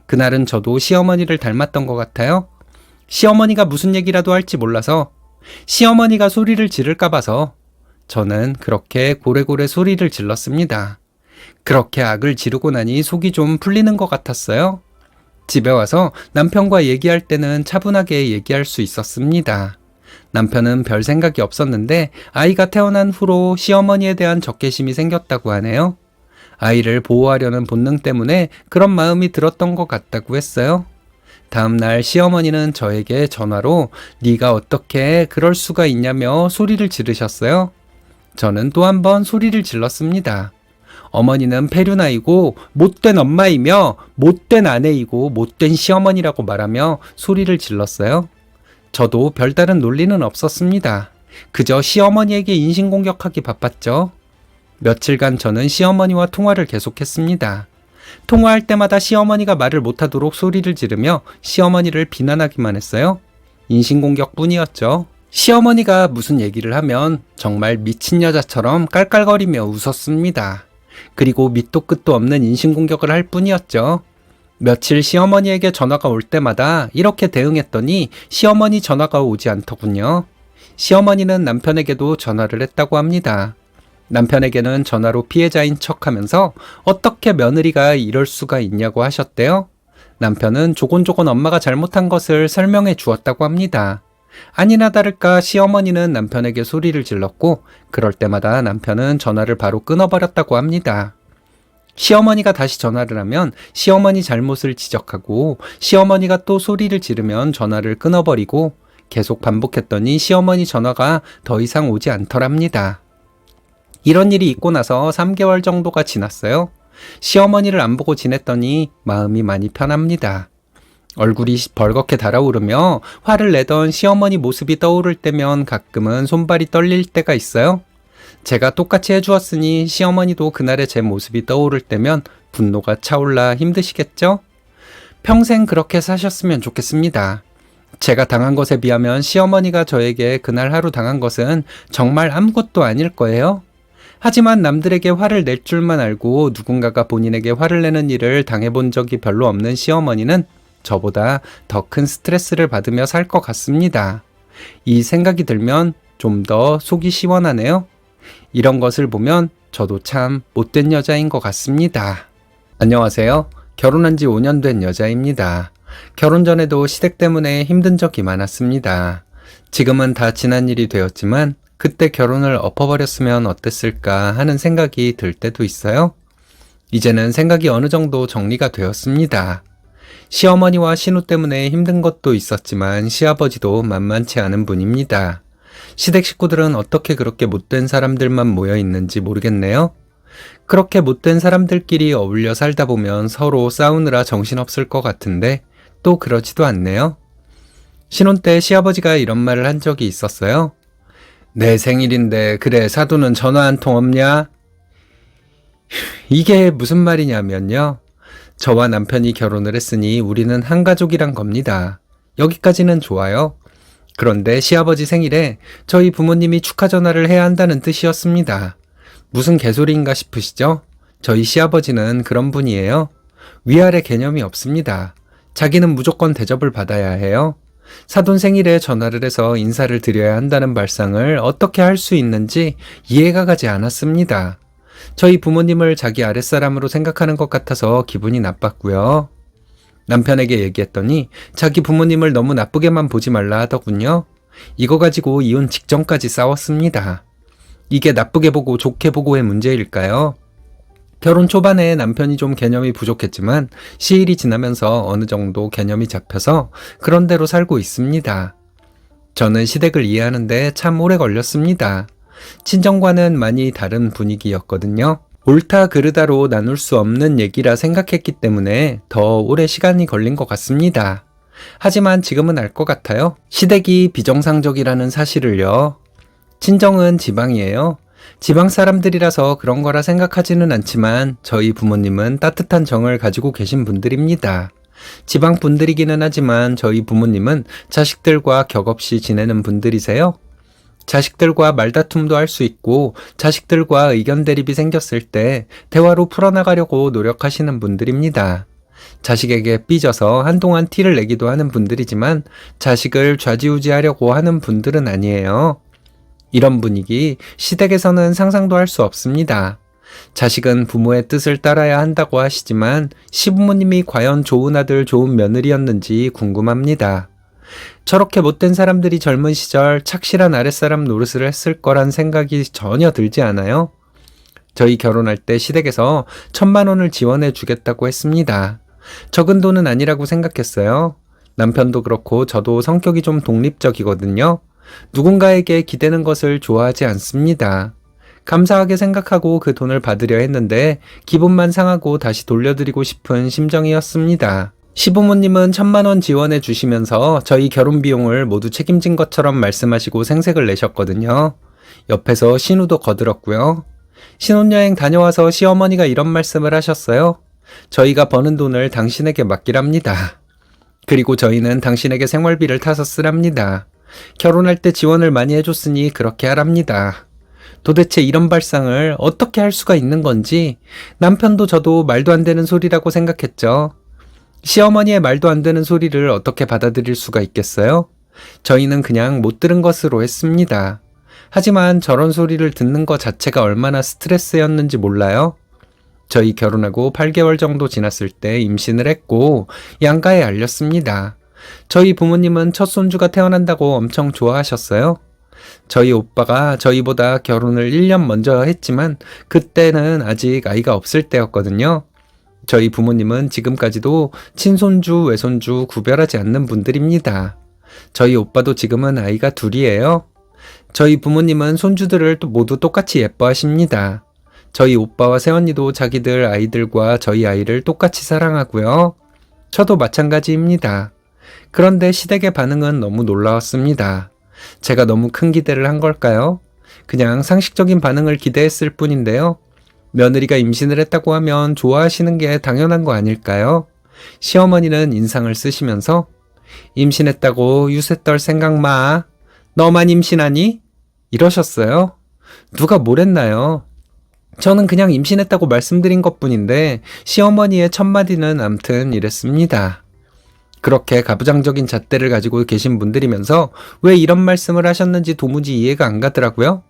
그날은 저도 시어머니를 닮았던 것 같아요. 시어머니가 무슨 얘기라도 할지 몰라서 시어머니가 소리를 지를까 봐서 저는 그렇게 고래고래 소리를 질렀습니다. 그렇게 악을 지르고 나니 속이 좀 풀리는 것 같았어요. 집에 와서 남편과 얘기할 때는 차분하게 얘기할 수 있었습니다. 남편은 별 생각이 없었는데 아이가 태어난 후로 시어머니에 대한 적개심이 생겼다고 하네요. 아이를 보호하려는 본능 때문에 그런 마음이 들었던 것 같다고 했어요. 다음 날 시어머니는 저에게 전화로 네가 어떻게 그럴 수가 있냐며 소리를 지르셨어요. 저는 또 한 번 소리를 질렀습니다. 어머니는 페류나이고 못된 엄마이며 못된 아내이고 못된 시어머니라고 말하며 소리를 질렀어요. 저도 별다른 논리는 없었습니다. 그저 시어머니에게 인신공격하기 바빴죠. 며칠간 저는 시어머니와 통화를 계속했습니다. 통화할 때마다 시어머니가 말을 못하도록 소리를 지르며 시어머니를 비난하기만 했어요. 인신공격뿐이었죠. 시어머니가 무슨 얘기를 하면 정말 미친 여자처럼 깔깔거리며 웃었습니다. 그리고 밑도 끝도 없는 인신공격을 할 뿐이었죠. 며칠 시어머니에게 전화가 올 때마다 이렇게 대응했더니 시어머니 전화가 오지 않더군요. 시어머니는 남편에게도 전화를 했다고 합니다. 남편에게는 전화로 피해자인 척하면서 어떻게 며느리가 이럴 수가 있냐고 하셨대요. 남편은 조곤조곤 엄마가 잘못한 것을 설명해 주었다고 합니다. 아니나 다를까 시어머니는 남편에게 소리를 질렀고 그럴 때마다 남편은 전화를 바로 끊어버렸다고 합니다. 시어머니가 다시 전화를 하면 시어머니 잘못을 지적하고 시어머니가 또 소리를 지르면 전화를 끊어버리고 계속 반복했더니 시어머니 전화가 더 이상 오지 않더랍니다. 이런 일이 있고 나서 3개월 정도가 지났어요. 시어머니를 안 보고 지냈더니 마음이 많이 편합니다. 얼굴이 벌겋게 달아오르며 화를 내던 시어머니 모습이 떠오를 때면 가끔은 손발이 떨릴 때가 있어요. 제가 똑같이 해주었으니 시어머니도 그날의 제 모습이 떠오를 때면 분노가 차올라 힘드시겠죠? 평생 그렇게 사셨으면 좋겠습니다. 제가 당한 것에 비하면 시어머니가 저에게 그날 하루 당한 것은 정말 아무것도 아닐 거예요. 하지만 남들에게 화를 낼 줄만 알고 누군가가 본인에게 화를 내는 일을 당해본 적이 별로 없는 시어머니는 저보다 더 큰 스트레스를 받으며 살 것 같습니다. 이 생각이 들면 좀 더 속이 시원하네요. 이런 것을 보면 저도 참 못된 여자인 것 같습니다. 안녕하세요. 결혼한 지 5년 된 여자입니다. 결혼 전에도 시댁 때문에 힘든 적이 많았습니다. 지금은 다 지난 일이 되었지만 그때 결혼을 엎어버렸으면 어땠을까 하는 생각이 들 때도 있어요. 이제는 생각이 어느 정도 정리가 되었습니다. 시어머니와 신우 때문에 힘든 것도 있었지만 시아버지도 만만치 않은 분입니다. 시댁 식구들은 어떻게 그렇게 못된 사람들만 모여 있는지 모르겠네요. 그렇게 못된 사람들끼리 어울려 살다 보면 서로 싸우느라 정신없을 것 같은데 또 그러지도 않네요. 신혼 때 시아버지가 이런 말을 한 적이 있었어요. 내 생일인데 그래 사돈은 전화 한 통 없냐? 이게 무슨 말이냐면요. 저와 남편이 결혼을 했으니 우리는 한 가족이란 겁니다. 여기까지는 좋아요. 그런데 시아버지 생일에 저희 부모님이 축하 전화를 해야 한다는 뜻이었습니다. 무슨 개소리인가 싶으시죠? 저희 시아버지는 그런 분이에요. 위아래 개념이 없습니다. 자기는 무조건 대접을 받아야 해요. 사돈 생일에 전화를 해서 인사를 드려야 한다는 발상을 어떻게 할 수 있는지 이해가 가지 않았습니다. 저희 부모님을 자기 아랫사람으로 생각하는 것 같아서 기분이 나빴고요. 남편에게 얘기했더니 자기 부모님을 너무 나쁘게만 보지 말라 하더군요. 이거 가지고 이혼 직전까지 싸웠습니다. 이게 나쁘게 보고 좋게 보고의 문제일까요? 결혼 초반에 남편이 좀 개념이 부족했지만 시일이 지나면서 어느 정도 개념이 잡혀서 그런 대로 살고 있습니다. 저는 시댁을 이해하는데 참 오래 걸렸습니다. 친정과는 많이 다른 분위기였거든요. 옳다 그르다로 나눌 수 없는 얘기라 생각했기 때문에 더 오래 시간이 걸린 것 같습니다. 하지만 지금은 알 것 같아요. 시댁이 비정상적이라는 사실을요. 친정은 지방이에요. 지방 사람들이라서 그런 거라 생각하지는 않지만 저희 부모님은 따뜻한 정을 가지고 계신 분들입니다. 지방 분들이기는 하지만 저희 부모님은 자식들과 격없이 지내는 분들이세요. 자식들과 말다툼도 할 수 있고 자식들과 의견 대립이 생겼을 때 대화로 풀어나가려고 노력하시는 분들입니다. 자식에게 삐져서 한동안 티를 내기도 하는 분들이지만 자식을 좌지우지하려고 하는 분들은 아니에요. 이런 분위기 시댁에서는 상상도 할 수 없습니다. 자식은 부모의 뜻을 따라야 한다고 하시지만 시부모님이 과연 좋은 아들 좋은 며느리였는지 궁금합니다. 저렇게 못된 사람들이 젊은 시절 착실한 아랫사람 노릇을 했을 거란 생각이 전혀 들지 않아요. 저희 결혼할 때 시댁에서 1,000만 원을 지원해 주겠다고 했습니다. 적은 돈은 아니라고 생각했어요. 남편도 그렇고 저도 성격이 좀 독립적이거든요. 누군가에게 기대는 것을 좋아하지 않습니다. 감사하게 생각하고 그 돈을 받으려 했는데 기분만 상하고 다시 돌려드리고 싶은 심정이었습니다. 시부모님은 1,000만 원 지원해 주시면서 저희 결혼 비용을 모두 책임진 것처럼 말씀하시고 생색을 내셨거든요. 옆에서 신우도 거들었고요. 신혼여행 다녀와서 시어머니가 이런 말씀을 하셨어요. 저희가 버는 돈을 당신에게 맡기랍니다. 그리고 저희는 당신에게 생활비를 타서 쓰랍니다. 결혼할 때 지원을 많이 해줬으니 그렇게 하랍니다. 도대체 이런 발상을 어떻게 할 수가 있는 건지 남편도 저도 말도 안 되는 소리라고 생각했죠. 시어머니의 말도 안 되는 소리를 어떻게 받아들일 수가 있겠어요? 저희는 그냥 못 들은 것으로 했습니다. 하지만 저런 소리를 듣는 것 자체가 얼마나 스트레스였는지 몰라요? 저희 결혼하고 8개월 정도 지났을 때 임신을 했고 양가에 알렸습니다. 저희 부모님은 첫 손주가 태어난다고 엄청 좋아하셨어요. 저희 오빠가 저희보다 결혼을 1년 먼저 했지만 그때는 아직 아이가 없을 때였거든요. 저희 부모님은 지금까지도 친손주, 외손주 구별하지 않는 분들입니다. 저희 오빠도 지금은 아이가 둘이에요. 저희 부모님은 손주들을 모두 똑같이 예뻐하십니다. 저희 오빠와 새언니도 자기들 아이들과 저희 아이를 똑같이 사랑하고요. 저도 마찬가지입니다. 그런데 시댁의 반응은 너무 놀라웠습니다. 제가 너무 큰 기대를 한 걸까요? 그냥 상식적인 반응을 기대했을 뿐인데요. 며느리가 임신을 했다고 하면 좋아하시는 게 당연한 거 아닐까요? 시어머니는 인상을 쓰시면서 임신했다고 유세 떨 생각 마. 너만 임신하니? 이러셨어요. 누가 뭐랬나요? 저는 그냥 임신했다고 말씀드린 것뿐인데 시어머니의 첫마디는 암튼 이랬습니다. 그렇게 가부장적인 잣대를 가지고 계신 분들이면서 왜 이런 말씀을 하셨는지 도무지 이해가 안 가더라고요.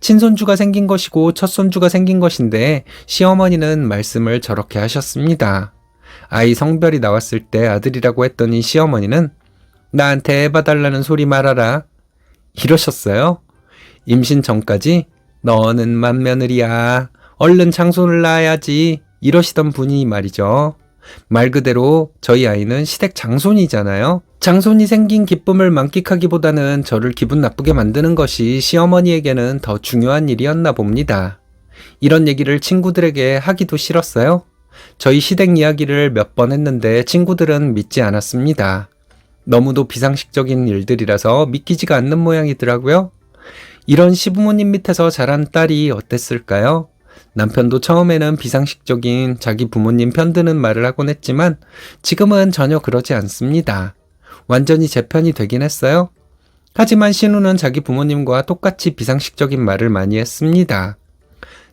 친손주가 생긴 것이고 첫손주가 생긴 것인데 시어머니는 말씀을 저렇게 하셨습니다. 아이 성별이 나왔을 때 아들이라고 했더니 시어머니는 나한테 애 봐달라는 소리 말아라. 이러셨어요. 임신 전까지 너는 맏며느리야. 얼른 장손을 낳아야지. 이러시던 분이 말이죠. 말 그대로 저희 아이는 시댁 장손이잖아요. 장손이 생긴 기쁨을 만끽하기보다는 저를 기분 나쁘게 만드는 것이 시어머니에게는 더 중요한 일이었나 봅니다. 이런 얘기를 친구들에게 하기도 싫었어요. 저희 시댁 이야기를 몇 번 했는데 친구들은 믿지 않았습니다. 너무도 비상식적인 일들이라서 믿기지가 않는 모양이더라고요. 이런 시부모님 밑에서 자란 딸이 어땠을까요? 남편도 처음에는 비상식적인 자기 부모님 편드는 말을 하곤 했지만 지금은 전혀 그러지 않습니다. 완전히 제 편이 되긴 했어요. 하지만 신우는 자기 부모님과 똑같이 비상식적인 말을 많이 했습니다.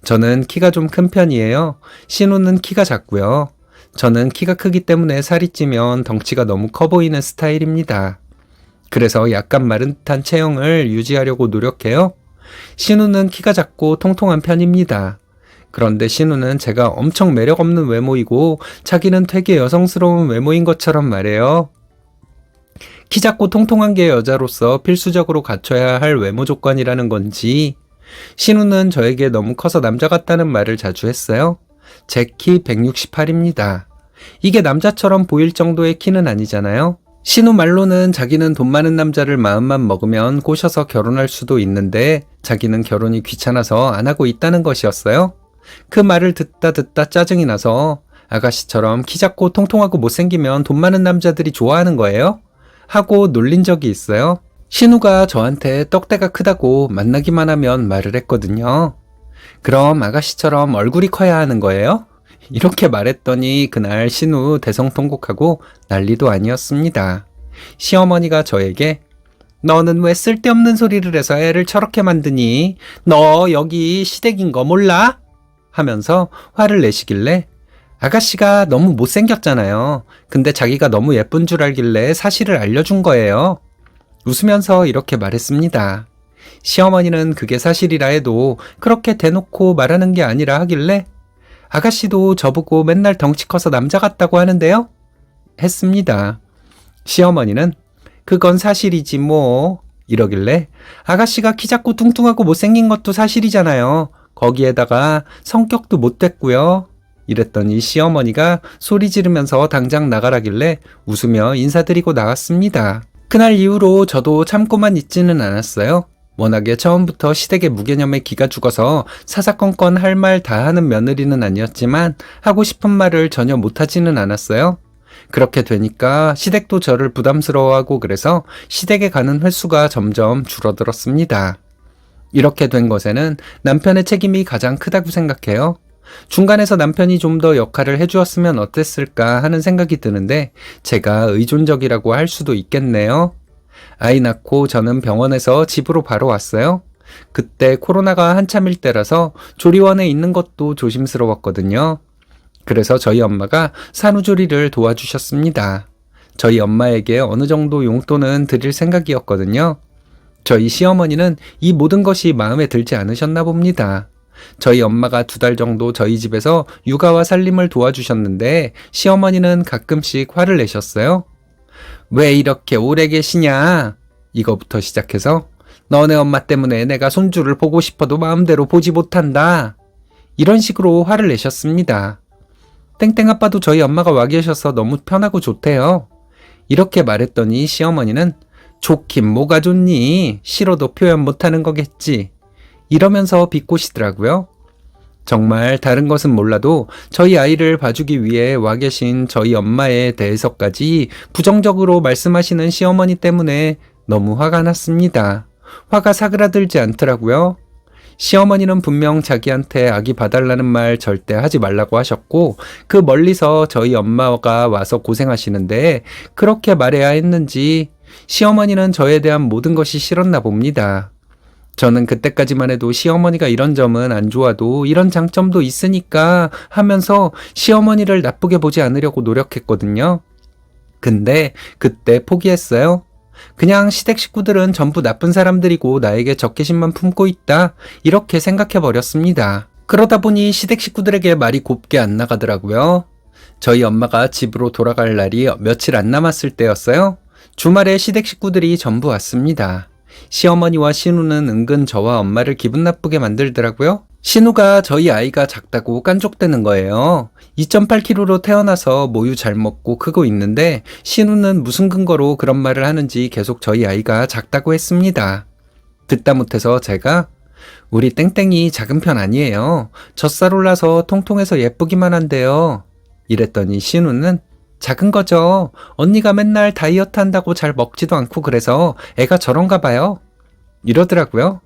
저는 키가 좀 큰 편이에요. 신우는 키가 작고요. 저는 키가 크기 때문에 살이 찌면 덩치가 너무 커 보이는 스타일입니다. 그래서 약간 마른 듯한 체형을 유지하려고 노력해요. 신우는 키가 작고 통통한 편입니다. 그런데 신우는 제가 엄청 매력 없는 외모이고 자기는 되게 여성스러운 외모인 것처럼 말해요. 키 작고 통통한 게 여자로서 필수적으로 갖춰야 할 외모 조건이라는 건지 신우는 저에게 너무 커서 남자 같다는 말을 자주 했어요. 제 키 168입니다. 이게 남자처럼 보일 정도의 키는 아니잖아요. 신우 말로는 자기는 돈 많은 남자를 마음만 먹으면 꼬셔서 결혼할 수도 있는데 자기는 결혼이 귀찮아서 안 하고 있다는 것이었어요. 그 말을 듣다 짜증이 나서 아가씨처럼 키 작고 통통하고 못생기면 돈 많은 남자들이 좋아하는 거예요? 하고 놀린 적이 있어요. 신우가 저한테 떡대가 크다고 만나기만 하면 말을 했거든요. 그럼 아가씨처럼 얼굴이 커야 하는 거예요? 이렇게 말했더니 그날 신우 대성통곡하고 난리도 아니었습니다. 시어머니가 저에게 너는 왜 쓸데없는 소리를 해서 애를 저렇게 만드니? 너 여기 시댁인 거 몰라? 하면서 화를 내시길래 아가씨가 너무 못생겼잖아요. 근데 자기가 너무 예쁜 줄 알길래 사실을 알려준 거예요. 웃으면서 이렇게 말했습니다. 시어머니는 그게 사실이라 해도 그렇게 대놓고 말하는 게 아니라 하길래 아가씨도 저보고 맨날 덩치 커서 남자 같다고 하는데요? 했습니다. 시어머니는 그건 사실이지 뭐 이러길래 아가씨가 키 작고 뚱뚱하고 못생긴 것도 사실이잖아요. 거기에다가 성격도 못됐고요. 이랬더니 시어머니가 소리 지르면서 당장 나가라길래 웃으며 인사드리고 나왔습니다. 그날 이후로 저도 참고만 있지는 않았어요. 워낙에 처음부터 시댁의 무개념에 기가 죽어서 사사건건 할 말 다 하는 며느리는 아니었지만 하고 싶은 말을 전혀 못하지는 않았어요. 그렇게 되니까 시댁도 저를 부담스러워하고 그래서 시댁에 가는 횟수가 점점 줄어들었습니다. 이렇게 된 것에는 남편의 책임이 가장 크다고 생각해요. 중간에서 남편이 좀 더 역할을 해주었으면 어땠을까 하는 생각이 드는데 제가 의존적이라고 할 수도 있겠네요. 아이 낳고 저는 병원에서 집으로 바로 왔어요. 그때 코로나가 한참일 때라서 조리원에 있는 것도 조심스러웠거든요. 그래서 저희 엄마가 산후조리를 도와주셨습니다. 저희 엄마에게 어느 정도 용돈은 드릴 생각이었거든요. 저희 시어머니는 이 모든 것이 마음에 들지 않으셨나 봅니다. 저희 엄마가 2달 정도 저희 집에서 육아와 살림을 도와주셨는데 시어머니는 가끔씩 화를 내셨어요. 왜 이렇게 오래 계시냐? 이거부터 시작해서 너네 엄마 때문에 내가 손주를 보고 싶어도 마음대로 보지 못한다. 이런 식으로 화를 내셨습니다. 땡땡 아빠도 저희 엄마가 와 계셔서 너무 편하고 좋대요. 이렇게 말했더니 시어머니는 좋긴 뭐가 좋니? 싫어도 표현 못하는 거겠지. 이러면서 비꼬시더라고요. 정말 다른 것은 몰라도 저희 아이를 봐주기 위해 와 계신 저희 엄마에 대해서까지 부정적으로 말씀하시는 시어머니 때문에 너무 화가 났습니다. 화가 사그라들지 않더라고요. 시어머니는 분명 자기한테 아기 봐달라는 말 절대 하지 말라고 하셨고 그 멀리서 저희 엄마가 와서 고생하시는데 그렇게 말해야 했는지 시어머니는 저에 대한 모든 것이 싫었나 봅니다. 저는 그때까지만 해도 시어머니가 이런 점은 안 좋아도 이런 장점도 있으니까 하면서 시어머니를 나쁘게 보지 않으려고 노력했거든요. 근데 그때 포기했어요. 그냥 시댁 식구들은 전부 나쁜 사람들이고 나에게 적개심만 품고 있다. 이렇게 생각해버렸습니다. 그러다 보니 시댁 식구들에게 말이 곱게 안 나가더라고요. 저희 엄마가 집으로 돌아갈 날이 며칠 안 남았을 때였어요. 주말에 시댁 식구들이 전부 왔습니다. 시어머니와 신우는 은근 저와 엄마를 기분 나쁘게 만들더라고요. 신우가 저희 아이가 작다고 깐족대는 거예요. 2.8kg로 태어나서 모유 잘 먹고 크고 있는데 신우는 무슨 근거로 그런 말을 하는지 계속 저희 아이가 작다고 했습니다. 듣다 못해서 제가 우리 땡땡이 작은 편 아니에요. 젖살 올라서 통통해서 예쁘기만 한데요. 이랬더니 신우는 작은 거죠. 언니가 맨날 다이어트 한다고 잘 먹지도 않고 그래서 애가 저런가 봐요. 이러더라고요.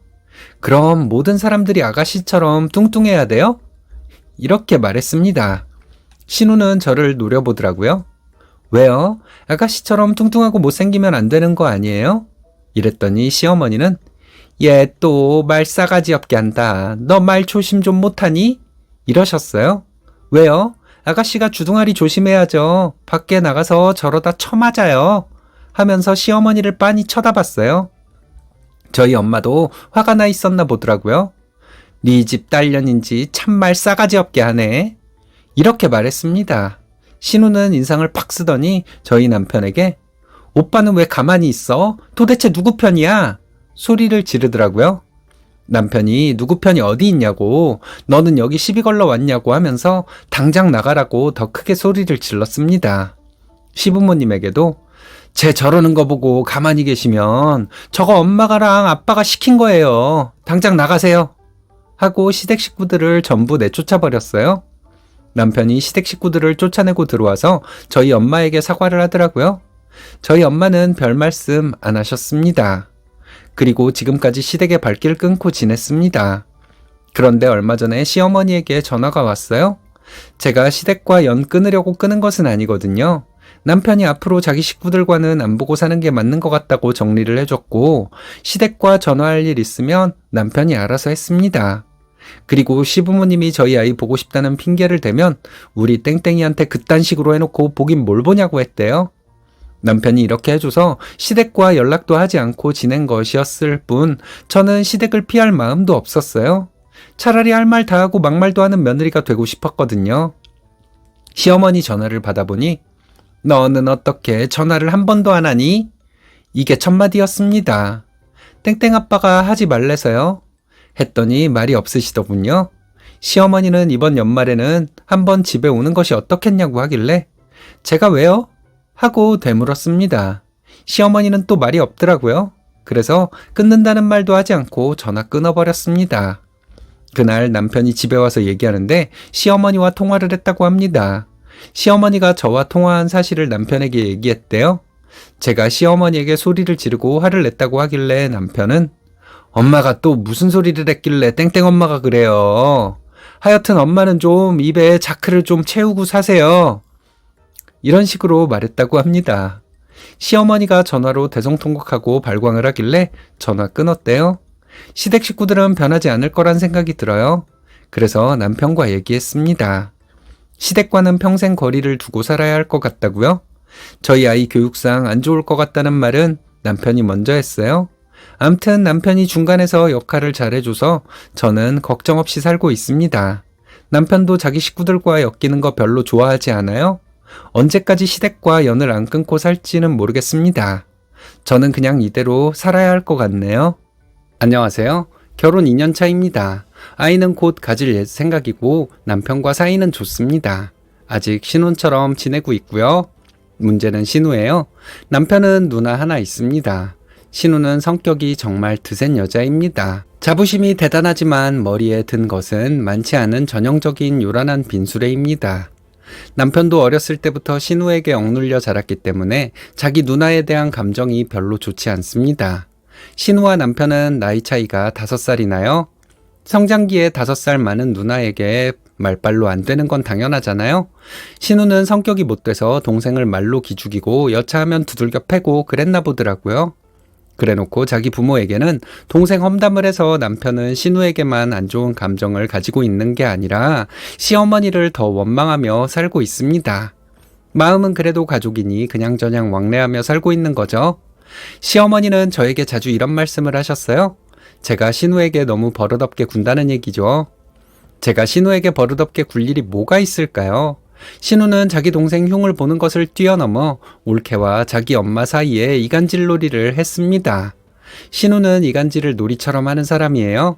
그럼 모든 사람들이 아가씨처럼 뚱뚱해야 돼요? 이렇게 말했습니다. 신우는 저를 노려보더라고요. 왜요? 아가씨처럼 뚱뚱하고 못생기면 안 되는 거 아니에요? 이랬더니 시어머니는 얘 또 말 싸가지 없게 한다. 너 말 조심 좀 못하니? 이러셨어요. 왜요? 아가씨가 주둥아리 조심해야죠. 밖에 나가서 저러다 쳐맞아요. 하면서 시어머니를 빤히 쳐다봤어요. 저희 엄마도 화가 나 있었나 보더라고요. 네 집 딸년인지 참말 싸가지 없게 하네. 이렇게 말했습니다. 신우는 인상을 팍 쓰더니 저희 남편에게 오빠는 왜 가만히 있어? 도대체 누구 편이야? 소리를 지르더라고요. 남편이 누구 편이 어디 있냐고 너는 여기 시비 걸러 왔냐고 하면서 당장 나가라고 더 크게 소리를 질렀습니다. 시부모님에게도 쟤 저러는 거 보고 가만히 계시면 저거 엄마가랑 아빠가 시킨 거예요. 당장 나가세요. 하고 시댁 식구들을 전부 내쫓아 버렸어요. 남편이 시댁 식구들을 쫓아내고 들어와서 저희 엄마에게 사과를 하더라고요. 저희 엄마는 별 말씀 안 하셨습니다. 그리고 지금까지 시댁의 발길을 끊고 지냈습니다. 그런데 얼마 전에 시어머니에게 전화가 왔어요. 제가 시댁과 연 끊으려고 끊은 것은 아니거든요. 남편이 앞으로 자기 식구들과는 안 보고 사는 게 맞는 것 같다고 정리를 해줬고 시댁과 전화할 일 있으면 남편이 알아서 했습니다. 그리고 시부모님이 저희 아이 보고 싶다는 핑계를 대면 우리 땡땡이한테 그딴 식으로 해놓고 보긴 뭘 보냐고 했대요. 남편이 이렇게 해줘서 시댁과 연락도 하지 않고 지낸 것이었을 뿐 저는 시댁을 피할 마음도 없었어요. 차라리 할 말 다 하고 막말도 하는 며느리가 되고 싶었거든요. 시어머니 전화를 받아보니 너는 어떻게 전화를 한 번도 안 하니? 이게 첫 마디였습니다. 땡땡 아빠가 하지 말래서요. 했더니 말이 없으시더군요. 시어머니는 이번 연말에는 한번 집에 오는 것이 어떻겠냐고 하길래 제가 왜요? 하고 되물었습니다. 시어머니는 또 말이 없더라고요. 그래서 끊는다는 말도 하지 않고 전화 끊어버렸습니다. 그날 남편이 집에 와서 얘기하는데 시어머니와 통화를 했다고 합니다. 시어머니가 저와 통화한 사실을 남편에게 얘기했대요. 제가 시어머니에게 소리를 지르고 화를 냈다고 하길래 남편은 엄마가 또 무슨 소리를 했길래 땡땡 엄마가 그래요. 하여튼 엄마는 좀 입에 자크를 좀 채우고 사세요. 이런 식으로 말했다고 합니다. 시어머니가 전화로 대성통곡하고 발광을 하길래 전화 끊었대요. 시댁 식구들은 변하지 않을 거란 생각이 들어요. 그래서 남편과 얘기했습니다. 시댁과는 평생 거리를 두고 살아야 할 것 같다고요? 저희 아이 교육상 안 좋을 것 같다는 말은 남편이 먼저 했어요. 암튼 남편이 중간에서 역할을 잘해줘서 저는 걱정 없이 살고 있습니다. 남편도 자기 식구들과 엮이는 거 별로 좋아하지 않아요? 언제까지 시댁과 연을 안 끊고 살지는 모르겠습니다. 저는 그냥 이대로 살아야 할 것 같네요. 안녕하세요. 결혼 2년 차입니다. 아이는 곧 가질 생각이고 남편과 사이는 좋습니다. 아직 신혼처럼 지내고 있고요. 문제는 신우예요. 남편은 누나 하나 있습니다. 신우는 성격이 정말 드센 여자입니다. 자부심이 대단하지만 머리에 든 것은 많지 않은 전형적인 요란한 빈수레입니다. 남편도 어렸을 때부터 신우에게 억눌려 자랐기 때문에 자기 누나에 대한 감정이 별로 좋지 않습니다. 신우와 남편은 나이 차이가 5살이 나요. 성장기에 5살 많은 누나에게 말빨로 안 되는 건 당연하잖아요. 신우는 성격이 못 돼서 동생을 말로 기죽이고 여차하면 두들겨 패고 그랬나 보더라고요. 그래놓고 자기 부모에게는 동생 험담을 해서 남편은 신우에게만 안 좋은 감정을 가지고 있는 게 아니라 시어머니를 더 원망하며 살고 있습니다. 마음은 그래도 가족이니 그냥저냥 왕래하며 살고 있는 거죠. 시어머니는 저에게 자주 이런 말씀을 하셨어요. 제가 신우에게 너무 버릇없게 군다는 얘기죠. 제가 신우에게 버릇없게 굴 일이 뭐가 있을까요? 신우는 자기 동생 흉을 보는 것을 뛰어넘어 올케와 자기 엄마 사이에 이간질 놀이를 했습니다. 신우는 이간질을 놀이처럼 하는 사람이에요.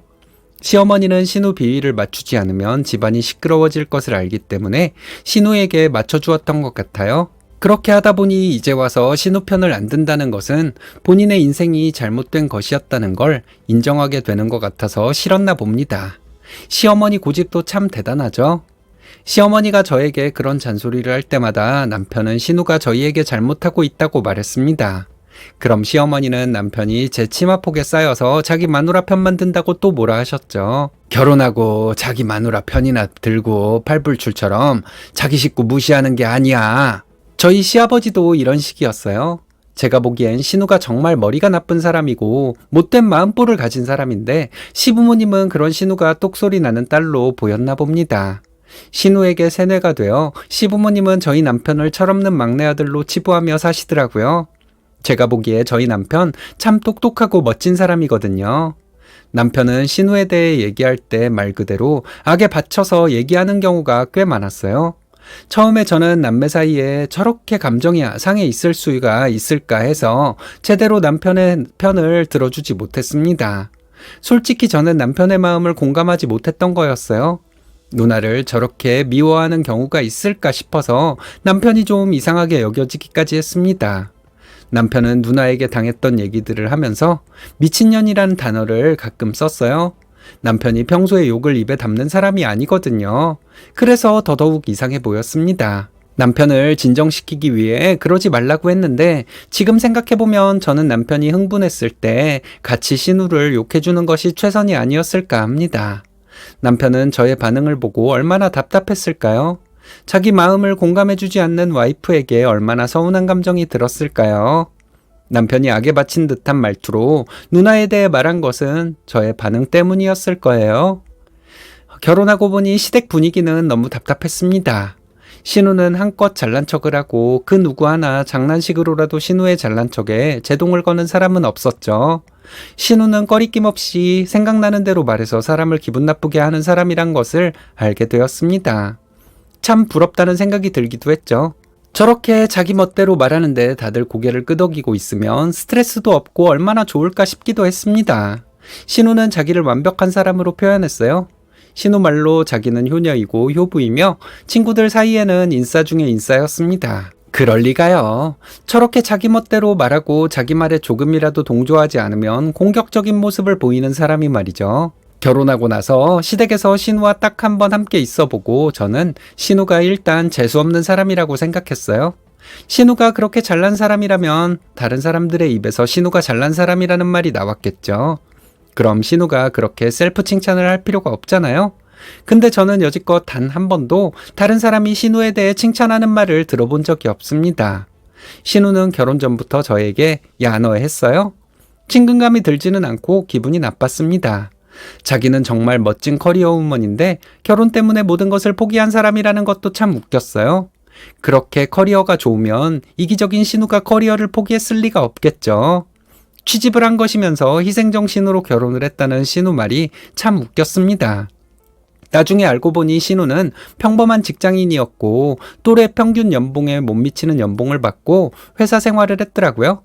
시어머니는 신우 비위를 맞추지 않으면 집안이 시끄러워질 것을 알기 때문에 신우에게 맞춰주었던 것 같아요. 그렇게 하다 보니 이제 와서 신우 편을 안 든다는 것은 본인의 인생이 잘못된 것이었다는 걸 인정하게 되는 것 같아서 싫었나 봅니다. 시어머니 고집도 참 대단하죠. 시어머니가 저에게 그런 잔소리를 할 때마다 남편은 신우가 저희에게 잘못하고 있다고 말했습니다. 그럼 시어머니는 남편이 제 치마폭에 쌓여서 자기 마누라 편만 든다고 또 뭐라 하셨죠. 결혼하고 자기 마누라 편이나 들고 팔불출처럼 자기 식구 무시하는 게 아니야. 저희 시아버지도 이런 식이었어요. 제가 보기엔 신우가 정말 머리가 나쁜 사람이고 못된 마음보를 가진 사람인데 시부모님은 그런 신우가 똑소리 나는 딸로 보였나 봅니다. 신우에게 세뇌가 되어 시부모님은 저희 남편을 철없는 막내 아들로 치부하며 사시더라고요. 제가 보기에 저희 남편 참 똑똑하고 멋진 사람이거든요. 남편은 신우에 대해 얘기할 때 말 그대로 악에 받쳐서 얘기하는 경우가 꽤 많았어요. 처음에 저는 남매 사이에 저렇게 감정이 상해 있을 수가 있을까 해서 제대로 남편의 편을 들어주지 못했습니다. 솔직히 저는 남편의 마음을 공감하지 못했던 거였어요. 누나를 저렇게 미워하는 경우가 있을까 싶어서 남편이 좀 이상하게 여겨지기까지 했습니다. 남편은 누나에게 당했던 얘기들을 하면서 미친년이라는 단어를 가끔 썼어요. 남편이 평소에 욕을 입에 담는 사람이 아니거든요. 그래서 더더욱 이상해 보였습니다. 남편을 진정시키기 위해 그러지 말라고 했는데 지금 생각해보면 저는 남편이 흥분했을 때 같이 신우를 욕해주는 것이 최선이 아니었을까 합니다. 남편은 저의 반응을 보고 얼마나 답답했을까요? 자기 마음을 공감해주지 않는 와이프에게 얼마나 서운한 감정이 들었을까요? 남편이 악에 바친 듯한 말투로 누나에 대해 말한 것은 저의 반응 때문이었을 거예요. 결혼하고 보니 시댁 분위기는 너무 답답했습니다. 신우는 한껏 잘난 척을 하고 그 누구 하나 장난식으로라도 신우의 잘난 척에 제동을 거는 사람은 없었죠. 신우는 꺼리낌 없이 생각나는 대로 말해서 사람을 기분 나쁘게 하는 사람이란 것을 알게 되었습니다. 참 부럽다는 생각이 들기도 했죠. 저렇게 자기 멋대로 말하는데 다들 고개를 끄덕이고 있으면 스트레스도 없고 얼마나 좋을까 싶기도 했습니다. 신우는 자기를 완벽한 사람으로 표현했어요. 신우 말로 자기는 효녀이고 효부이며 친구들 사이에는 인싸 중에 인싸였습니다. 그럴 리가요. 저렇게 자기 멋대로 말하고 자기 말에 조금이라도 동조하지 않으면 공격적인 모습을 보이는 사람이 말이죠. 결혼하고 나서 시댁에서 신우와 딱 한 번 함께 있어보고 저는 신우가 일단 재수없는 사람이라고 생각했어요. 신우가 그렇게 잘난 사람이라면 다른 사람들의 입에서 신우가 잘난 사람이라는 말이 나왔겠죠. 그럼 신우가 그렇게 셀프 칭찬을 할 필요가 없잖아요. 근데 저는 여지껏 단 한 번도 다른 사람이 신우에 대해 칭찬하는 말을 들어본 적이 없습니다. 신우는 결혼 전부터 저에게 야 너 했어요? 친근감이 들지는 않고 기분이 나빴습니다. 자기는 정말 멋진 커리어 우먼인데 결혼 때문에 모든 것을 포기한 사람이라는 것도 참 웃겼어요. 그렇게 커리어가 좋으면 이기적인 신우가 커리어를 포기했을 리가 없겠죠. 취직을 한 것이면서 희생정신으로 결혼을 했다는 신우 말이 참 웃겼습니다. 나중에 알고 보니 신우는 평범한 직장인이었고 또래 평균 연봉에 못 미치는 연봉을 받고 회사 생활을 했더라고요.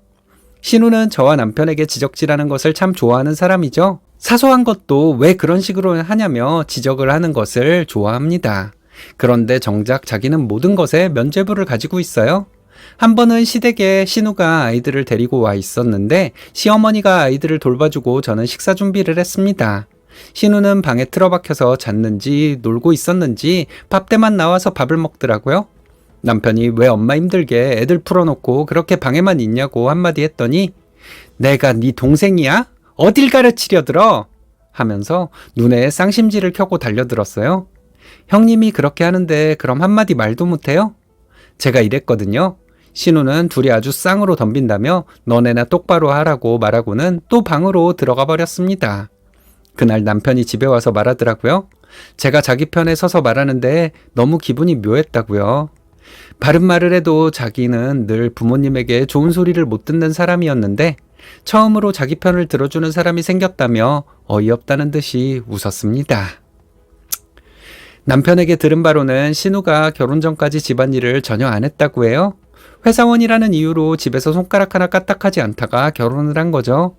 신우는 저와 남편에게 지적질하는 것을 참 좋아하는 사람이죠. 사소한 것도 왜 그런 식으로 하냐며 지적을 하는 것을 좋아합니다. 그런데 정작 자기는 모든 것에 면죄부를 가지고 있어요. 한 번은 시댁에 신우가 아이들을 데리고 와 있었는데 시어머니가 아이들을 돌봐주고 저는 식사 준비를 했습니다. 신우는 방에 틀어박혀서 잤는지 놀고 있었는지 밥 때만 나와서 밥을 먹더라고요. 남편이 왜 엄마 힘들게 애들 풀어놓고 그렇게 방에만 있냐고 한마디 했더니 내가 네 동생이야? 어딜 가르치려 들어? 하면서 눈에 쌍심지를 켜고 달려들었어요. 형님이 그렇게 하는데 그럼 한마디 말도 못해요? 제가 이랬거든요. 신우는 둘이 아주 쌍으로 덤빈다며 너네나 똑바로 하라고 말하고는 또 방으로 들어가 버렸습니다. 그날 남편이 집에 와서 말하더라고요. 제가 자기 편에 서서 말하는데 너무 기분이 묘했다고요. 바른 말을 해도 자기는 늘 부모님에게 좋은 소리를 못 듣는 사람이었는데 처음으로 자기 편을 들어주는 사람이 생겼다며 어이없다는 듯이 웃었습니다. 남편에게 들은 바로는 신우가 결혼 전까지 집안일을 전혀 안 했다고 해요. 회사원이라는 이유로 집에서 손가락 하나 까딱하지 않다가 결혼을 한 거죠.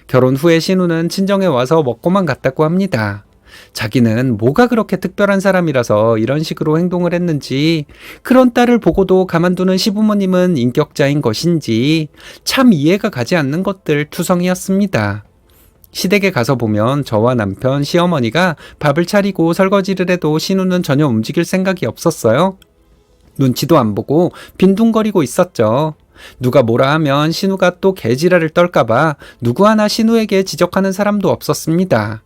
결혼 후에 신우는 친정에 와서 먹고만 갔다고 합니다. 자기는 뭐가 그렇게 특별한 사람이라서 이런 식으로 행동을 했는지, 그런 딸을 보고도 가만두는 시부모님은 인격자인 것인지 참 이해가 가지 않는 것들 투성이었습니다. 시댁에 가서 보면 저와 남편, 시어머니가 밥을 차리고 설거지를 해도 신우는 전혀 움직일 생각이 없었어요. 눈치도 안 보고 빈둥거리고 있었죠. 누가 뭐라 하면 신우가 또 개지랄을 떨까봐 누구 하나 신우에게 지적하는 사람도 없었습니다.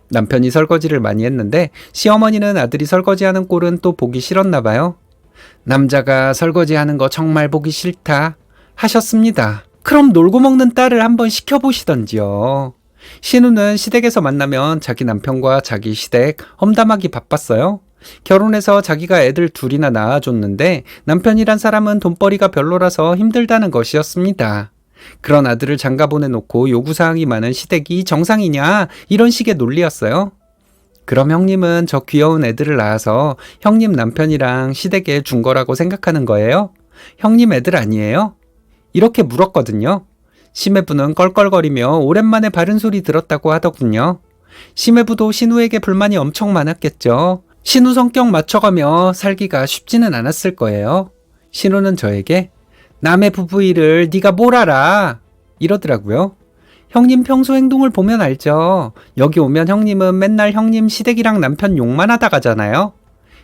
남편이 설거지를 많이 했는데 시어머니는 아들이 설거지하는 꼴은 또 보기 싫었나 봐요. 남자가 설거지하는 거 정말 보기 싫다 하셨습니다. 그럼 놀고 먹는 딸을 한번 시켜보시던지요. 신우는 시댁에서 만나면 자기 남편과 자기 시댁 험담하기 바빴어요. 결혼해서 자기가 애들 둘이나 낳아줬는데 남편이란 사람은 돈벌이가 별로라서 힘들다는 것이었습니다. 그런 아들을 장가 보내놓고 요구사항이 많은 시댁이 정상이냐 이런 식의 논리였어요. 그럼 형님은 저 귀여운 애들을 낳아서 형님 남편이랑 시댁에 준 거라고 생각하는 거예요? 형님 애들 아니에요? 이렇게 물었거든요. 심해부는 껄껄거리며 오랜만에 바른 소리 들었다고 하더군요. 심해부도 신우에게 불만이 엄청 많았겠죠. 신우 성격 맞춰가며 살기가 쉽지는 않았을 거예요. 신우는 저에게 남의 부부 일을 네가 뭘 알아? 이러더라고요. 형님 평소 행동을 보면 알죠. 여기 오면 형님은 맨날 형님 시댁이랑 남편 욕만 하다 가잖아요.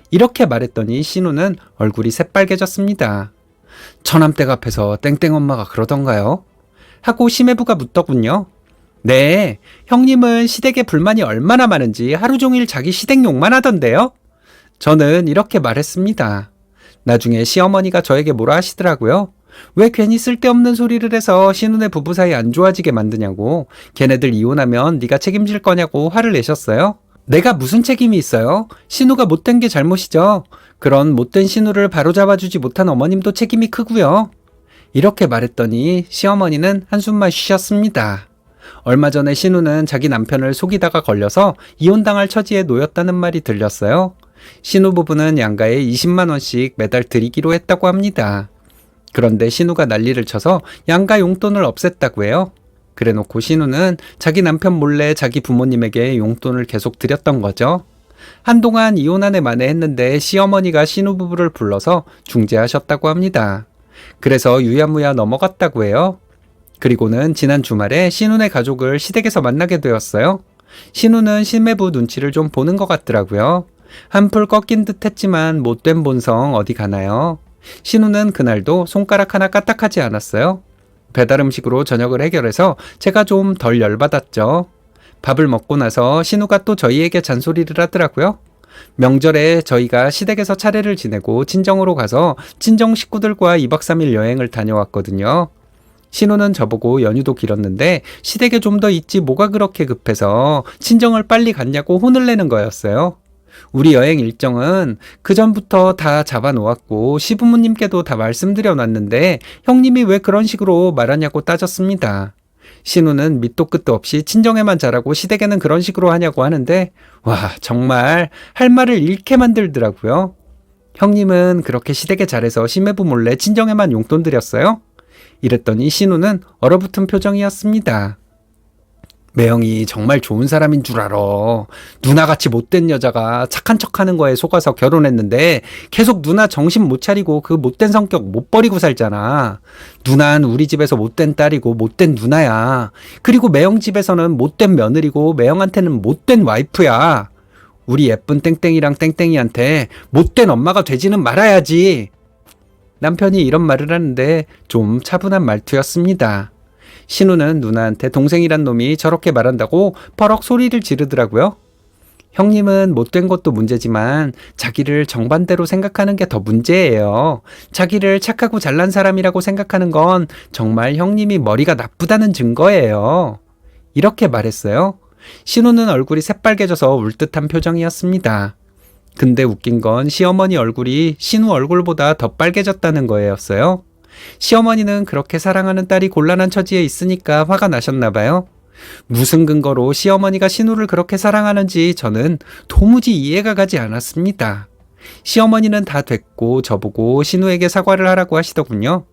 이렇게 말했더니 신우는 얼굴이 새빨개졌습니다. 처남댁 앞에서 땡땡 엄마가 그러던가요? 하고 심해부가 묻더군요. 네, 형님은 시댁에 불만이 얼마나 많은지 하루 종일 자기 시댁 욕만 하던데요? 저는 이렇게 말했습니다. 나중에 시어머니가 저에게 뭐라 하시더라고요. 왜 괜히 쓸데없는 소리를 해서 신우네 부부 사이 안 좋아지게 만드냐고, 걔네들 이혼하면 네가 책임질 거냐고 화를 내셨어요. 내가 무슨 책임이 있어요? 신우가 못된 게 잘못이죠. 그런 못된 신우를 바로잡아주지 못한 어머님도 책임이 크고요. 이렇게 말했더니 시어머니는 한숨만 쉬셨습니다. 얼마 전에 신우는 자기 남편을 속이다가 걸려서 이혼당할 처지에 놓였다는 말이 들렸어요. 신우 부부는 양가에 20만 원씩 매달 드리기로 했다고 합니다. 그런데 신우가 난리를 쳐서 양가 용돈을 없앴다고 해요. 그래놓고 신우는 자기 남편 몰래 자기 부모님에게 용돈을 계속 드렸던 거죠. 한동안 이혼한 애 만에 했는데 시어머니가 신우 부부를 불러서 중재하셨다고 합니다. 그래서 유야무야 넘어갔다고 해요. 그리고는 지난 주말에 신우네 가족을 시댁에서 만나게 되었어요. 신우는 심해부 눈치를 좀 보는 것 같더라고요. 한풀 꺾인 듯 했지만 못된 본성 어디 가나요? 신우는 그날도 손가락 하나 까딱하지 않았어요. 배달 음식으로 저녁을 해결해서 제가 좀 덜 열받았죠. 밥을 먹고 나서 신우가 또 저희에게 잔소리를 하더라고요. 명절에 저희가 시댁에서 차례를 지내고 친정으로 가서 친정 식구들과 2박 3일 여행을 다녀왔거든요. 신우는 저보고 연휴도 길었는데 시댁에 좀 더 있지 뭐가 그렇게 급해서 친정을 빨리 갔냐고 혼을 내는 거였어요. 우리 여행 일정은 그전부터 다 잡아놓았고 시부모님께도 다 말씀드려 놨는데 형님이 왜 그런 식으로 말하냐고 따졌습니다. 신우는 밑도 끝도 없이 친정에만 잘하고 시댁에는 그런 식으로 하냐고 하는데 와 정말 할 말을 잃게 만들더라고요. 형님은 그렇게 시댁에 잘해서 시매부 몰래 친정에만 용돈 드렸어요? 이랬더니 신우는 얼어붙은 표정이었습니다. 매형이 정말 좋은 사람인 줄 알아. 누나같이 못된 여자가 착한 척하는 거에 속아서 결혼했는데 계속 누나 정신 못 차리고 그 못된 성격 못 버리고 살잖아. 누나는 우리 집에서 못된 딸이고 못된 누나야. 그리고 매형 집에서는 못된 며느리고 매형한테는 못된 와이프야. 우리 예쁜 땡땡이랑 땡땡이한테 못된 엄마가 되지는 말아야지. 남편이 이런 말을 하는데 좀 차분한 말투였습니다. 신우는 누나한테 동생이란 놈이 저렇게 말한다고 버럭 소리를 지르더라고요. 형님은 못된 것도 문제지만 자기를 정반대로 생각하는 게 더 문제예요. 자기를 착하고 잘난 사람이라고 생각하는 건 정말 형님이 머리가 나쁘다는 증거예요. 이렇게 말했어요. 신우는 얼굴이 새빨개져서 울듯한 표정이었습니다. 근데 웃긴 건 시어머니 얼굴이 신우 얼굴보다 더 빨개졌다는 거였어요. 시어머니는 그렇게 사랑하는 딸이 곤란한 처지에 있으니까 화가 나셨나 봐요. 무슨 근거로 시어머니가 신우를 그렇게 사랑하는지 저는 도무지 이해가 가지 않았습니다. 시어머니는 다 됐고 저보고 신우에게 사과를 하라고 하시더군요.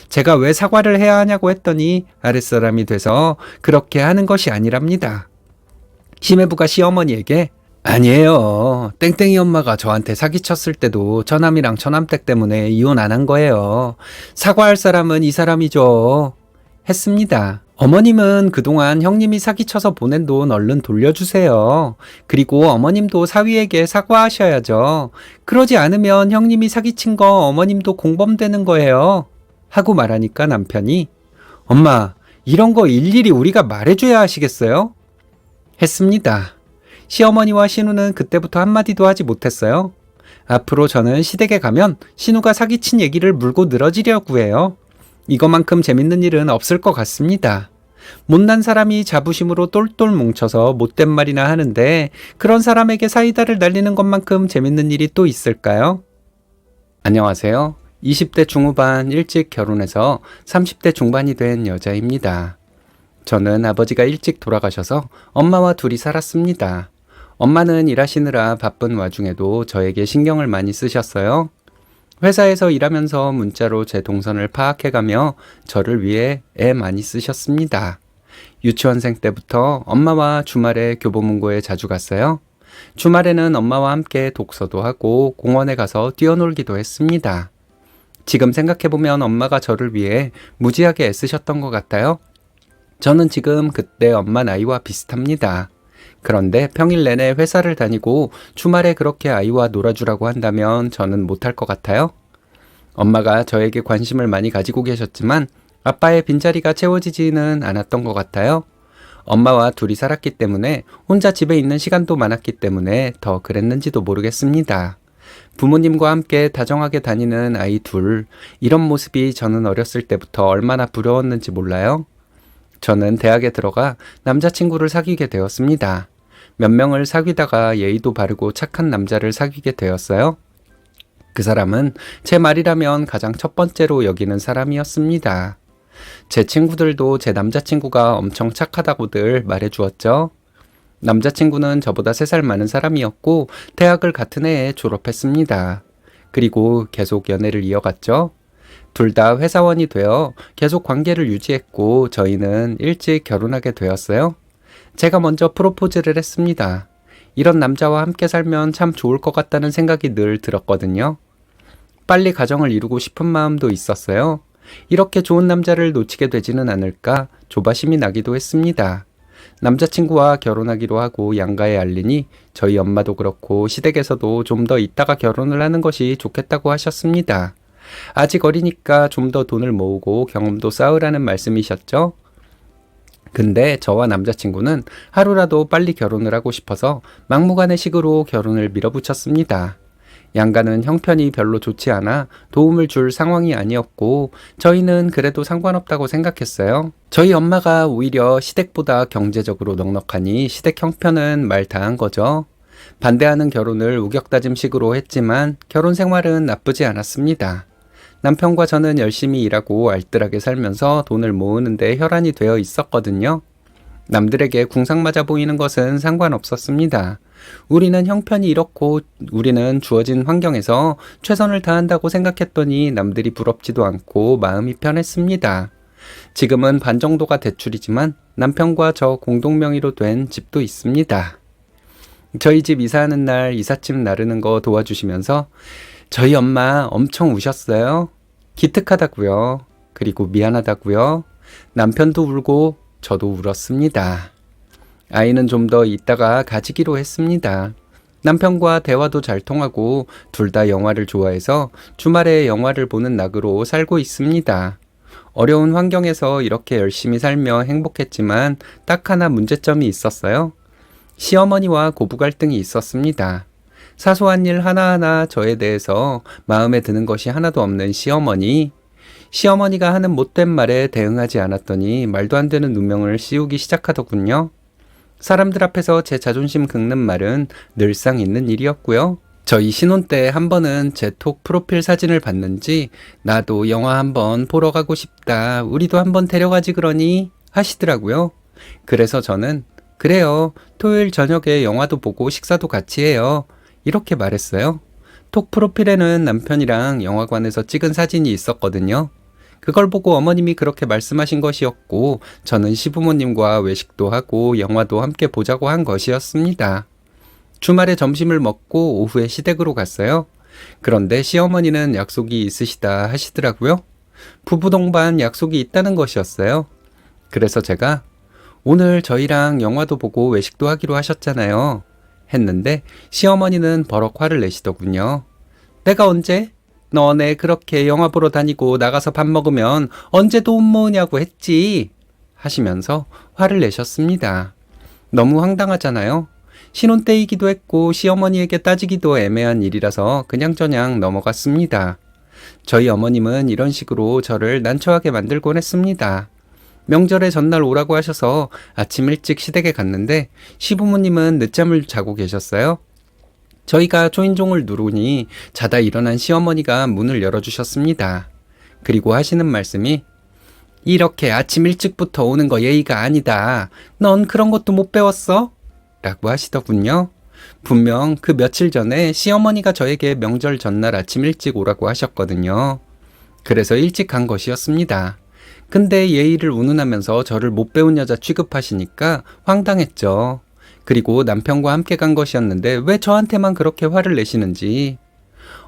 제가 왜 사과를 해야 하냐고 했더니 아랫사람이 돼서 그렇게 하는 것이 아니랍니다. 시매부가 시어머니에게 아니에요. 땡땡이 엄마가 저한테 사기쳤을 때도 처남이랑 처남댁 때문에 이혼 안 한 거예요. 사과할 사람은 이 사람이죠. 했습니다. 어머님은 그동안 형님이 사기쳐서 보낸 돈 얼른 돌려주세요. 그리고 어머님도 사위에게 사과하셔야죠. 그러지 않으면 형님이 사기친 거 어머님도 공범되는 거예요. 하고 말하니까 남편이 엄마, 이런 거 일일이 우리가 말해줘야 하시겠어요? 했습니다. 시어머니와 신우는 그때부터 한마디도 하지 못했어요. 앞으로 저는 시댁에 가면 신우가 사기친 얘기를 물고 늘어지려고 해요. 이것만큼 재밌는 일은 없을 것 같습니다. 못난 사람이 자부심으로 똘똘 뭉쳐서 못된 말이나 하는데 그런 사람에게 사이다를 날리는 것만큼 재밌는 일이 또 있을까요? 안녕하세요. 20대 중후반 일찍 결혼해서 30대 중반이 된 여자입니다. 저는 아버지가 일찍 돌아가셔서 엄마와 둘이 살았습니다. 엄마는 일하시느라 바쁜 와중에도 저에게 신경을 많이 쓰셨어요. 회사에서 일하면서 문자로 제 동선을 파악해가며 저를 위해 애 많이 쓰셨습니다. 유치원생 때부터 엄마와 주말에 교보문고에 자주 갔어요. 주말에는 엄마와 함께 독서도 하고 공원에 가서 뛰어놀기도 했습니다. 지금 생각해보면 엄마가 저를 위해 무지하게 애쓰셨던 것 같아요. 저는 지금 그때 엄마 나이와 비슷합니다. 그런데 평일 내내 회사를 다니고 주말에 그렇게 아이와 놀아주라고 한다면 저는 못할 것 같아요. 엄마가 저에게 관심을 많이 가지고 계셨지만 아빠의 빈자리가 채워지지는 않았던 것 같아요. 엄마와 둘이 살았기 때문에 혼자 집에 있는 시간도 많았기 때문에 더 그랬는지도 모르겠습니다. 부모님과 함께 다정하게 다니는 아이 둘, 이런 모습이 저는 어렸을 때부터 얼마나 부러웠는지 몰라요. 저는 대학에 들어가 남자친구를 사귀게 되었습니다. 몇 명을 사귀다가 예의도 바르고 착한 남자를 사귀게 되었어요. 그 사람은 제 말이라면 가장 첫 번째로 여기는 사람이었습니다. 제 친구들도 제 남자친구가 엄청 착하다고들 말해주었죠. 남자친구는 저보다 3살 많은 사람이었고 대학을 같은 해에 졸업했습니다. 그리고 계속 연애를 이어갔죠. 둘 다 회사원이 되어 계속 관계를 유지했고 저희는 일찍 결혼하게 되었어요. 제가 먼저 프로포즈를 했습니다. 이런 남자와 함께 살면 참 좋을 것 같다는 생각이 늘 들었거든요. 빨리 가정을 이루고 싶은 마음도 있었어요. 이렇게 좋은 남자를 놓치게 되지는 않을까 조바심이 나기도 했습니다. 남자친구와 결혼하기로 하고 양가에 알리니 저희 엄마도 그렇고 시댁에서도 좀 더 있다가 결혼을 하는 것이 좋겠다고 하셨습니다. 아직 어리니까 좀 더 돈을 모으고 경험도 쌓으라는 말씀이셨죠? 근데 저와 남자친구는 하루라도 빨리 결혼을 하고 싶어서 막무가내식으로 결혼을 밀어붙였습니다. 양가는 형편이 별로 좋지 않아 도움을 줄 상황이 아니었고 저희는 그래도 상관없다고 생각했어요. 저희 엄마가 오히려 시댁보다 경제적으로 넉넉하니 시댁 형편은 말 다 한 거죠. 반대하는 결혼을 우격다짐식으로 했지만 결혼 생활은 나쁘지 않았습니다. 남편과 저는 열심히 일하고 알뜰하게 살면서 돈을 모으는데 혈안이 되어 있었거든요. 남들에게 궁상맞아 보이는 것은 상관없었습니다. 우리는 형편이 이렇고 우리는 주어진 환경에서 최선을 다한다고 생각했더니 남들이 부럽지도 않고 마음이 편했습니다. 지금은 반 정도가 대출이지만 남편과 저 공동명의로 된 집도 있습니다. 저희 집 이사하는 날 이삿짐 나르는 거 도와주시면서 저희 엄마 엄청 우셨어요. 기특하다고요. 그리고 미안하다고요. 남편도 울고 저도 울었습니다. 아이는 좀 더 있다가 가지기로 했습니다. 남편과 대화도 잘 통하고 둘 다 영화를 좋아해서 주말에 영화를 보는 낙으로 살고 있습니다. 어려운 환경에서 이렇게 열심히 살며 행복했지만 딱 하나 문제점이 있었어요. 시어머니와 고부 갈등이 있었습니다. 사소한 일 하나하나 저에 대해서 마음에 드는 것이 하나도 없는 시어머니. 시어머니가 하는 못된 말에 대응하지 않았더니 말도 안 되는 누명을 씌우기 시작하더군요. 사람들 앞에서 제 자존심 긁는 말은 늘상 있는 일이었고요. 저희 신혼 때 한 번은 제 톡 프로필 사진을 봤는지 나도 영화 한번 보러 가고 싶다. 우리도 한번 데려가지 그러니 하시더라고요. 그래서 저는 그래요. 토요일 저녁에 영화도 보고 식사도 같이 해요. 이렇게 말했어요. 톡 프로필에는 남편이랑 영화관에서 찍은 사진이 있었거든요. 그걸 보고 어머님이 그렇게 말씀하신 것이었고 저는 시부모님과 외식도 하고 영화도 함께 보자고 한 것이었습니다. 주말에 점심을 먹고 오후에 시댁으로 갔어요. 그런데 시어머니는 약속이 있으시다 하시더라고요. 부부 동반 약속이 있다는 것이었어요. 그래서 제가 오늘 저희랑 영화도 보고 외식도 하기로 하셨잖아요. 했는데 시어머니는 버럭 화를 내시더군요. 내가 언제? 너네 그렇게 영화 보러 다니고 나가서 밥 먹으면 언제 돈 모으냐고 했지? 하시면서 화를 내셨습니다. 너무 황당하잖아요. 신혼 때이기도 했고 시어머니에게 따지기도 애매한 일이라서 그냥저냥 넘어갔습니다. 저희 어머님은 이런 식으로 저를 난처하게 만들곤 했습니다. 명절에 전날 오라고 하셔서 아침 일찍 시댁에 갔는데 시부모님은 늦잠을 자고 계셨어요. 저희가 초인종을 누르니 자다 일어난 시어머니가 문을 열어주셨습니다. 그리고 하시는 말씀이 이렇게 아침 일찍부터 오는 거 예의가 아니다. 넌 그런 것도 못 배웠어? 라고 하시더군요. 분명 그 며칠 전에 시어머니가 저에게 명절 전날 아침 일찍 오라고 하셨거든요. 그래서 일찍 간 것이었습니다. 근데 예의를 운운하면서 저를 못 배운 여자 취급하시니까 황당했죠. 그리고 남편과 함께 간 것이었는데 왜 저한테만 그렇게 화를 내시는지.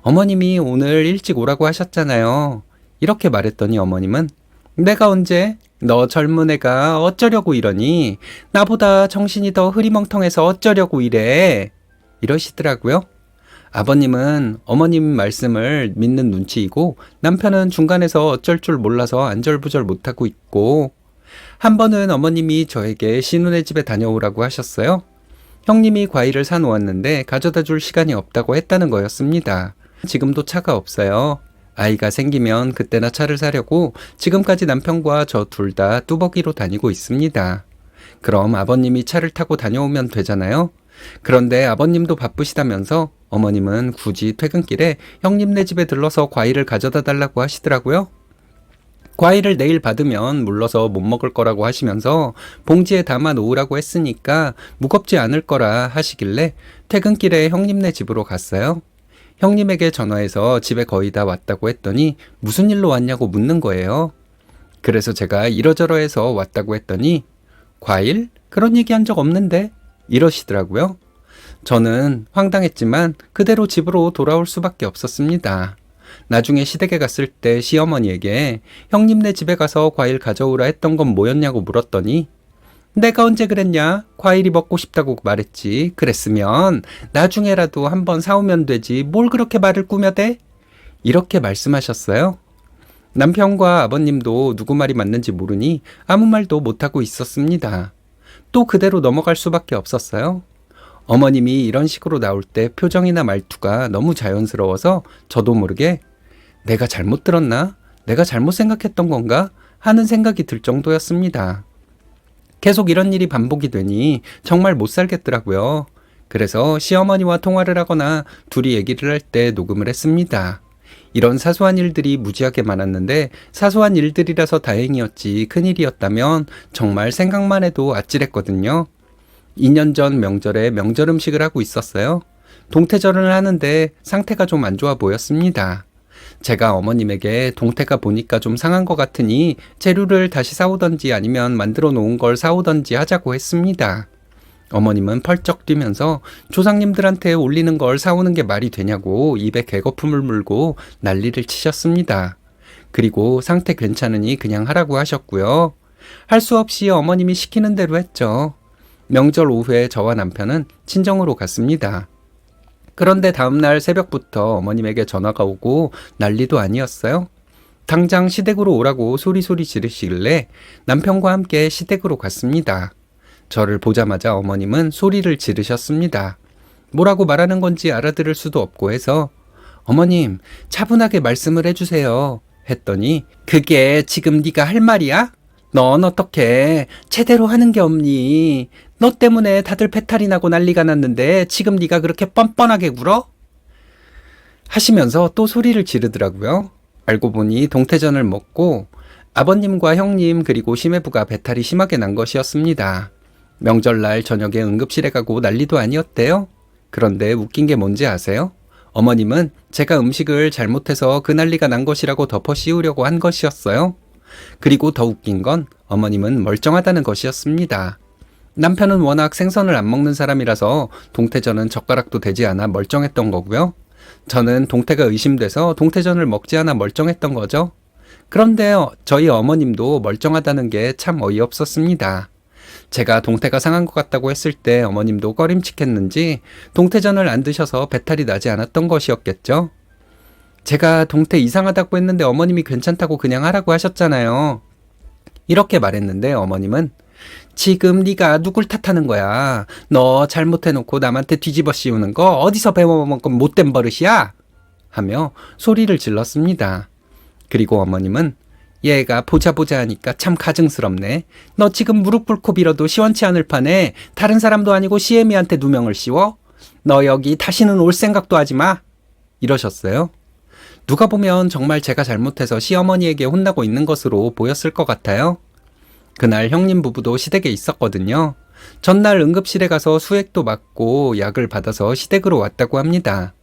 어머님이 오늘 일찍 오라고 하셨잖아요. 이렇게 말했더니 어머님은 내가 언제? 너 젊은 애가 어쩌려고 이러니? 나보다 정신이 더 흐리멍텅해서 어쩌려고 이래? 이러시더라고요. 아버님은 어머님 말씀을 믿는 눈치이고 남편은 중간에서 어쩔 줄 몰라서 안절부절 못하고 있고 한 번은 어머님이 저에게 신우네 집에 다녀오라고 하셨어요. 형님이 과일을 사놓았는데 가져다 줄 시간이 없다고 했다는 거였습니다. 지금도 차가 없어요. 아이가 생기면 그때나 차를 사려고 지금까지 남편과 저 둘 다 뚜벅이로 다니고 있습니다. 그럼 아버님이 차를 타고 다녀오면 되잖아요. 그런데 아버님도 바쁘시다면서 어머님은 굳이 퇴근길에 형님네 집에 들러서 과일을 가져다 달라고 하시더라고요. 과일을 내일 받으면 물러서 못 먹을 거라고 하시면서 봉지에 담아 놓으라고 했으니까 무겁지 않을 거라 하시길래 퇴근길에 형님네 집으로 갔어요. 형님에게 전화해서 집에 거의 다 왔다고 했더니 무슨 일로 왔냐고 묻는 거예요. 그래서 제가 이러저러해서 왔다고 했더니 과일? 그런 얘기 한 적 없는데? 이러시더라고요. 저는 황당했지만 그대로 집으로 돌아올 수밖에 없었습니다. 나중에 시댁에 갔을 때 시어머니에게 형님네 집에 가서 과일 가져오라 했던 건 뭐였냐고 물었더니 내가 언제 그랬냐? 과일이 먹고 싶다고 말했지. 그랬으면 나중에라도 한번 사오면 되지. 뭘 그렇게 말을 꾸며대? 이렇게 말씀하셨어요. 남편과 아버님도 누구 말이 맞는지 모르니 아무 말도 못하고 있었습니다. 또 그대로 넘어갈 수밖에 없었어요. 어머님이 이런 식으로 나올 때 표정이나 말투가 너무 자연스러워서 저도 모르게 내가 잘못 들었나? 내가 잘못 생각했던 건가? 하는 생각이 들 정도였습니다. 계속 이런 일이 반복이 되니 정말 못 살겠더라고요. 그래서 시어머니와 통화를 하거나 둘이 얘기를 할 때 녹음을 했습니다. 이런 사소한 일들이 무지하게 많았는데 사소한 일들이라서 다행이었지 큰일이었다면 정말 생각만 해도 아찔했거든요. 2년 전 명절에 명절 음식을 하고 있었어요. 동태전을 하는데 상태가 좀 안 좋아 보였습니다. 제가 어머님에게 동태가 보니까 좀 상한 것 같으니 재료를 다시 사오던지 아니면 만들어 놓은 걸 사오던지 하자고 했습니다. 어머님은 펄쩍 뛰면서 조상님들한테 올리는 걸 사오는 게 말이 되냐고 입에 개거품을 물고 난리를 치셨습니다. 그리고 상태 괜찮으니 그냥 하라고 하셨고요. 할 수 없이 어머님이 시키는 대로 했죠. 명절 오후에 저와 남편은 친정으로 갔습니다. 그런데 다음날 새벽부터 어머님에게 전화가 오고 난리도 아니었어요. 당장 시댁으로 오라고 소리소리 지르시길래 남편과 함께 시댁으로 갔습니다. 저를 보자마자 어머님은 소리를 지르셨습니다. 뭐라고 말하는 건지 알아들을 수도 없고 해서 어머님 차분하게 말씀을 해주세요 했더니 그게 지금 네가 할 말이야? 넌 어떻게 제대로 하는 게 없니? 너 때문에 다들 배탈이 나고 난리가 났는데 지금 네가 그렇게 뻔뻔하게 굴어? 하시면서 또 소리를 지르더라고요. 알고 보니 동태전을 먹고 아버님과 형님 그리고 시매부가 배탈이 심하게 난 것이었습니다. 명절날 저녁에 응급실에 가고 난리도 아니었대요. 그런데 웃긴 게 뭔지 아세요? 어머님은 제가 음식을 잘못해서 그 난리가 난 것이라고 덮어 씌우려고 한 것이었어요. 그리고 더 웃긴 건 어머님은 멀쩡하다는 것이었습니다. 남편은 워낙 생선을 안 먹는 사람이라서 동태전은 젓가락도 되지 않아 멀쩡했던 거고요. 저는 동태가 의심돼서 동태전을 먹지 않아 멀쩡했던 거죠. 그런데 저희 어머님도 멀쩡하다는 게 참 어이없었습니다. 제가 동태가 상한 것 같다고 했을 때 어머님도 꺼림칙했는지 동태전을 안 드셔서 배탈이 나지 않았던 것이었겠죠. 제가 동태 이상하다고 했는데 어머님이 괜찮다고 그냥 하라고 하셨잖아요. 이렇게 말했는데 어머님은 지금 네가 누굴 탓하는 거야. 너 잘못해놓고 남한테 뒤집어 씌우는 거 어디서 배워먹은 못된 버릇이야? 하며 소리를 질렀습니다. 그리고 어머님은 얘가 보자 하니까 참 가증스럽네. 너 지금 무릎 꿇고 빌어도 시원치 않을 판에 다른 사람도 아니고 시애미한테 누명을 씌워? 너 여기 다시는 올 생각도 하지 마. 이러셨어요. 누가 보면 정말 제가 잘못해서 시어머니에게 혼나고 있는 것으로 보였을 것 같아요. 그날 형님 부부도 시댁에 있었거든요. 전날 응급실에 가서 수액도 맞고 약을 받아서 시댁으로 왔다고 합니다.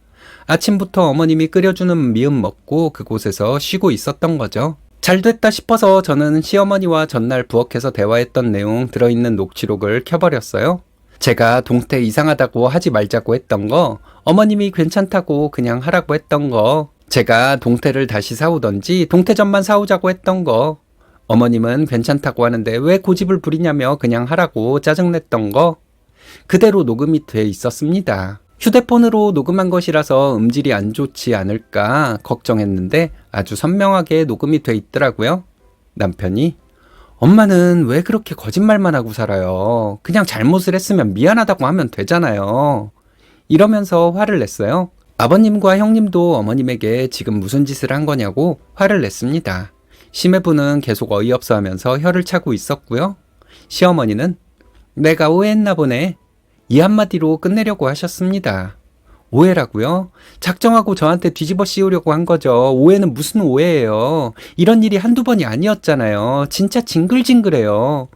아침부터 어머님이 끓여주는 미음 먹고 그곳에서 쉬고 있었던 거죠. 잘 됐다 싶어서 저는 시어머니와 전날 부엌에서 대화했던 내용 들어있는 녹취록을 켜버렸어요. 제가 동태 이상하다고 하지 말자고 했던 거, 어머님이 괜찮다고 그냥 하라고 했던 거, 제가 동태를 다시 사오던지 동태전만 사오자고 했던 거, 어머님은 괜찮다고 하는데 왜 고집을 부리냐며 그냥 하라고 짜증냈던 거, 그대로 녹음이 돼 있었습니다. 휴대폰으로 녹음한 것이라서 음질이 안 좋지 않을까 걱정했는데 아주 선명하게 녹음이 돼 있더라고요. 남편이 엄마는 왜 그렇게 거짓말만 하고 살아요? 그냥 잘못을 했으면 미안하다고 하면 되잖아요. 이러면서 화를 냈어요. 아버님과 형님도 어머님에게 지금 무슨 짓을 한 거냐고 화를 냈습니다. 시매부는 계속 어이없어 하면서 혀를 차고 있었고요. 시어머니는 내가 오해했나 보네. 이 한마디로 끝내려고 하셨습니다. 오해라고요? 작정하고 저한테 뒤집어 씌우려고 한 거죠. 오해는 무슨 오해예요. 이런 일이 한두 번이 아니었잖아요. 진짜 징글징글해요.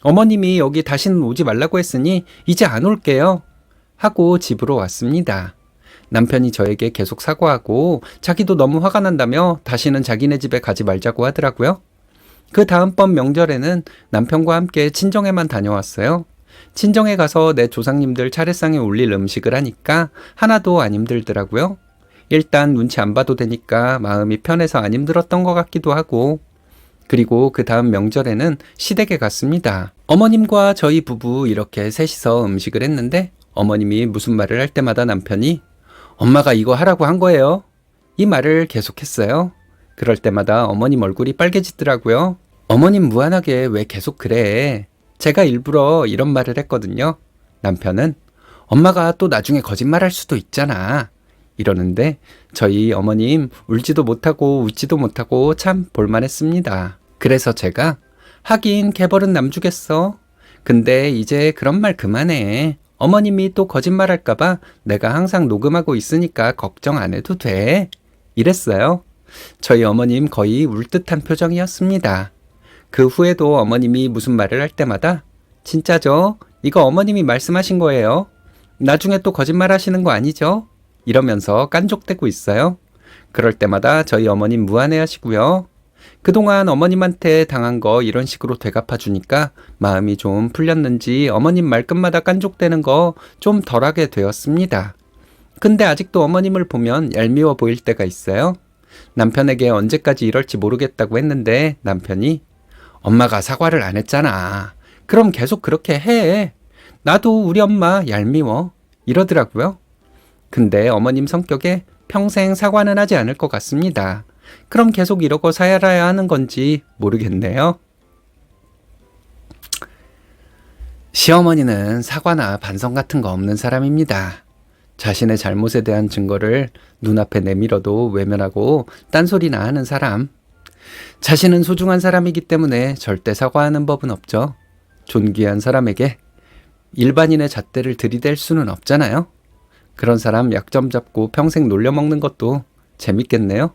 어머님이 여기 다시는 오지 말라고 했으니 이제 안 올게요. 하고 집으로 왔습니다. 남편이 저에게 계속 사과하고 자기도 너무 화가 난다며 다시는 자기네 집에 가지 말자고 하더라고요. 그 다음번 명절에는 남편과 함께 친정에만 다녀왔어요. 친정에 가서 내 조상님들 차례상에 올릴 음식을 하니까 하나도 안 힘들더라고요. 일단 눈치 안 봐도 되니까 마음이 편해서 안 힘들었던 것 같기도 하고, 그리고 그 다음 명절에는 시댁에 갔습니다. 어머님과 저희 부부 이렇게 셋이서 음식을 했는데 어머님이 무슨 말을 할 때마다 남편이 엄마가 이거 하라고 한 거예요. 이 말을 계속했어요. 그럴 때마다 어머님 얼굴이 빨개지더라고요. 어머님 무한하게 왜 계속 그래? 제가 일부러 이런 말을 했거든요. 남편은 엄마가 또 나중에 거짓말할 수도 있잖아. 이러는데 저희 어머님 울지도 못하고 웃지도 못하고 참 볼만했습니다. 그래서 제가 하긴 개벌은 남주겠어. 근데 이제 그런 말 그만해. 어머님이 또 거짓말할까봐 내가 항상 녹음하고 있으니까 걱정 안 해도 돼. 이랬어요. 저희 어머님 거의 울 듯한 표정이었습니다. 그 후에도 어머님이 무슨 말을 할 때마다 진짜죠? 이거 어머님이 말씀하신 거예요. 나중에 또 거짓말 하시는 거 아니죠? 이러면서 깐족대고 있어요. 그럴 때마다 저희 어머님 무안해 하시고요. 그동안 어머님한테 당한 거 이런 식으로 되갚아 주니까 마음이 좀 풀렸는지 어머님 말끝마다 깐족대는 거 좀 덜하게 되었습니다. 근데 아직도 어머님을 보면 얄미워 보일 때가 있어요. 남편에게 언제까지 이럴지 모르겠다고 했는데 남편이 엄마가 사과를 안 했잖아. 그럼 계속 그렇게 해. 나도 우리 엄마 얄미워. 이러더라고요. 근데 어머님 성격에 평생 사과는 하지 않을 것 같습니다. 그럼 계속 이러고 살아야 하는 건지 모르겠네요. 시어머니는 사과나 반성 같은 거 없는 사람입니다. 자신의 잘못에 대한 증거를 눈앞에 내밀어도 외면하고 딴소리나 하는 사람. 자신은 소중한 사람이기 때문에 절대 사과하는 법은 없죠. 존귀한 사람에게 일반인의 잣대를 들이댈 수는 없잖아요. 그런 사람 약점 잡고 평생 놀려먹는 것도 재밌겠네요.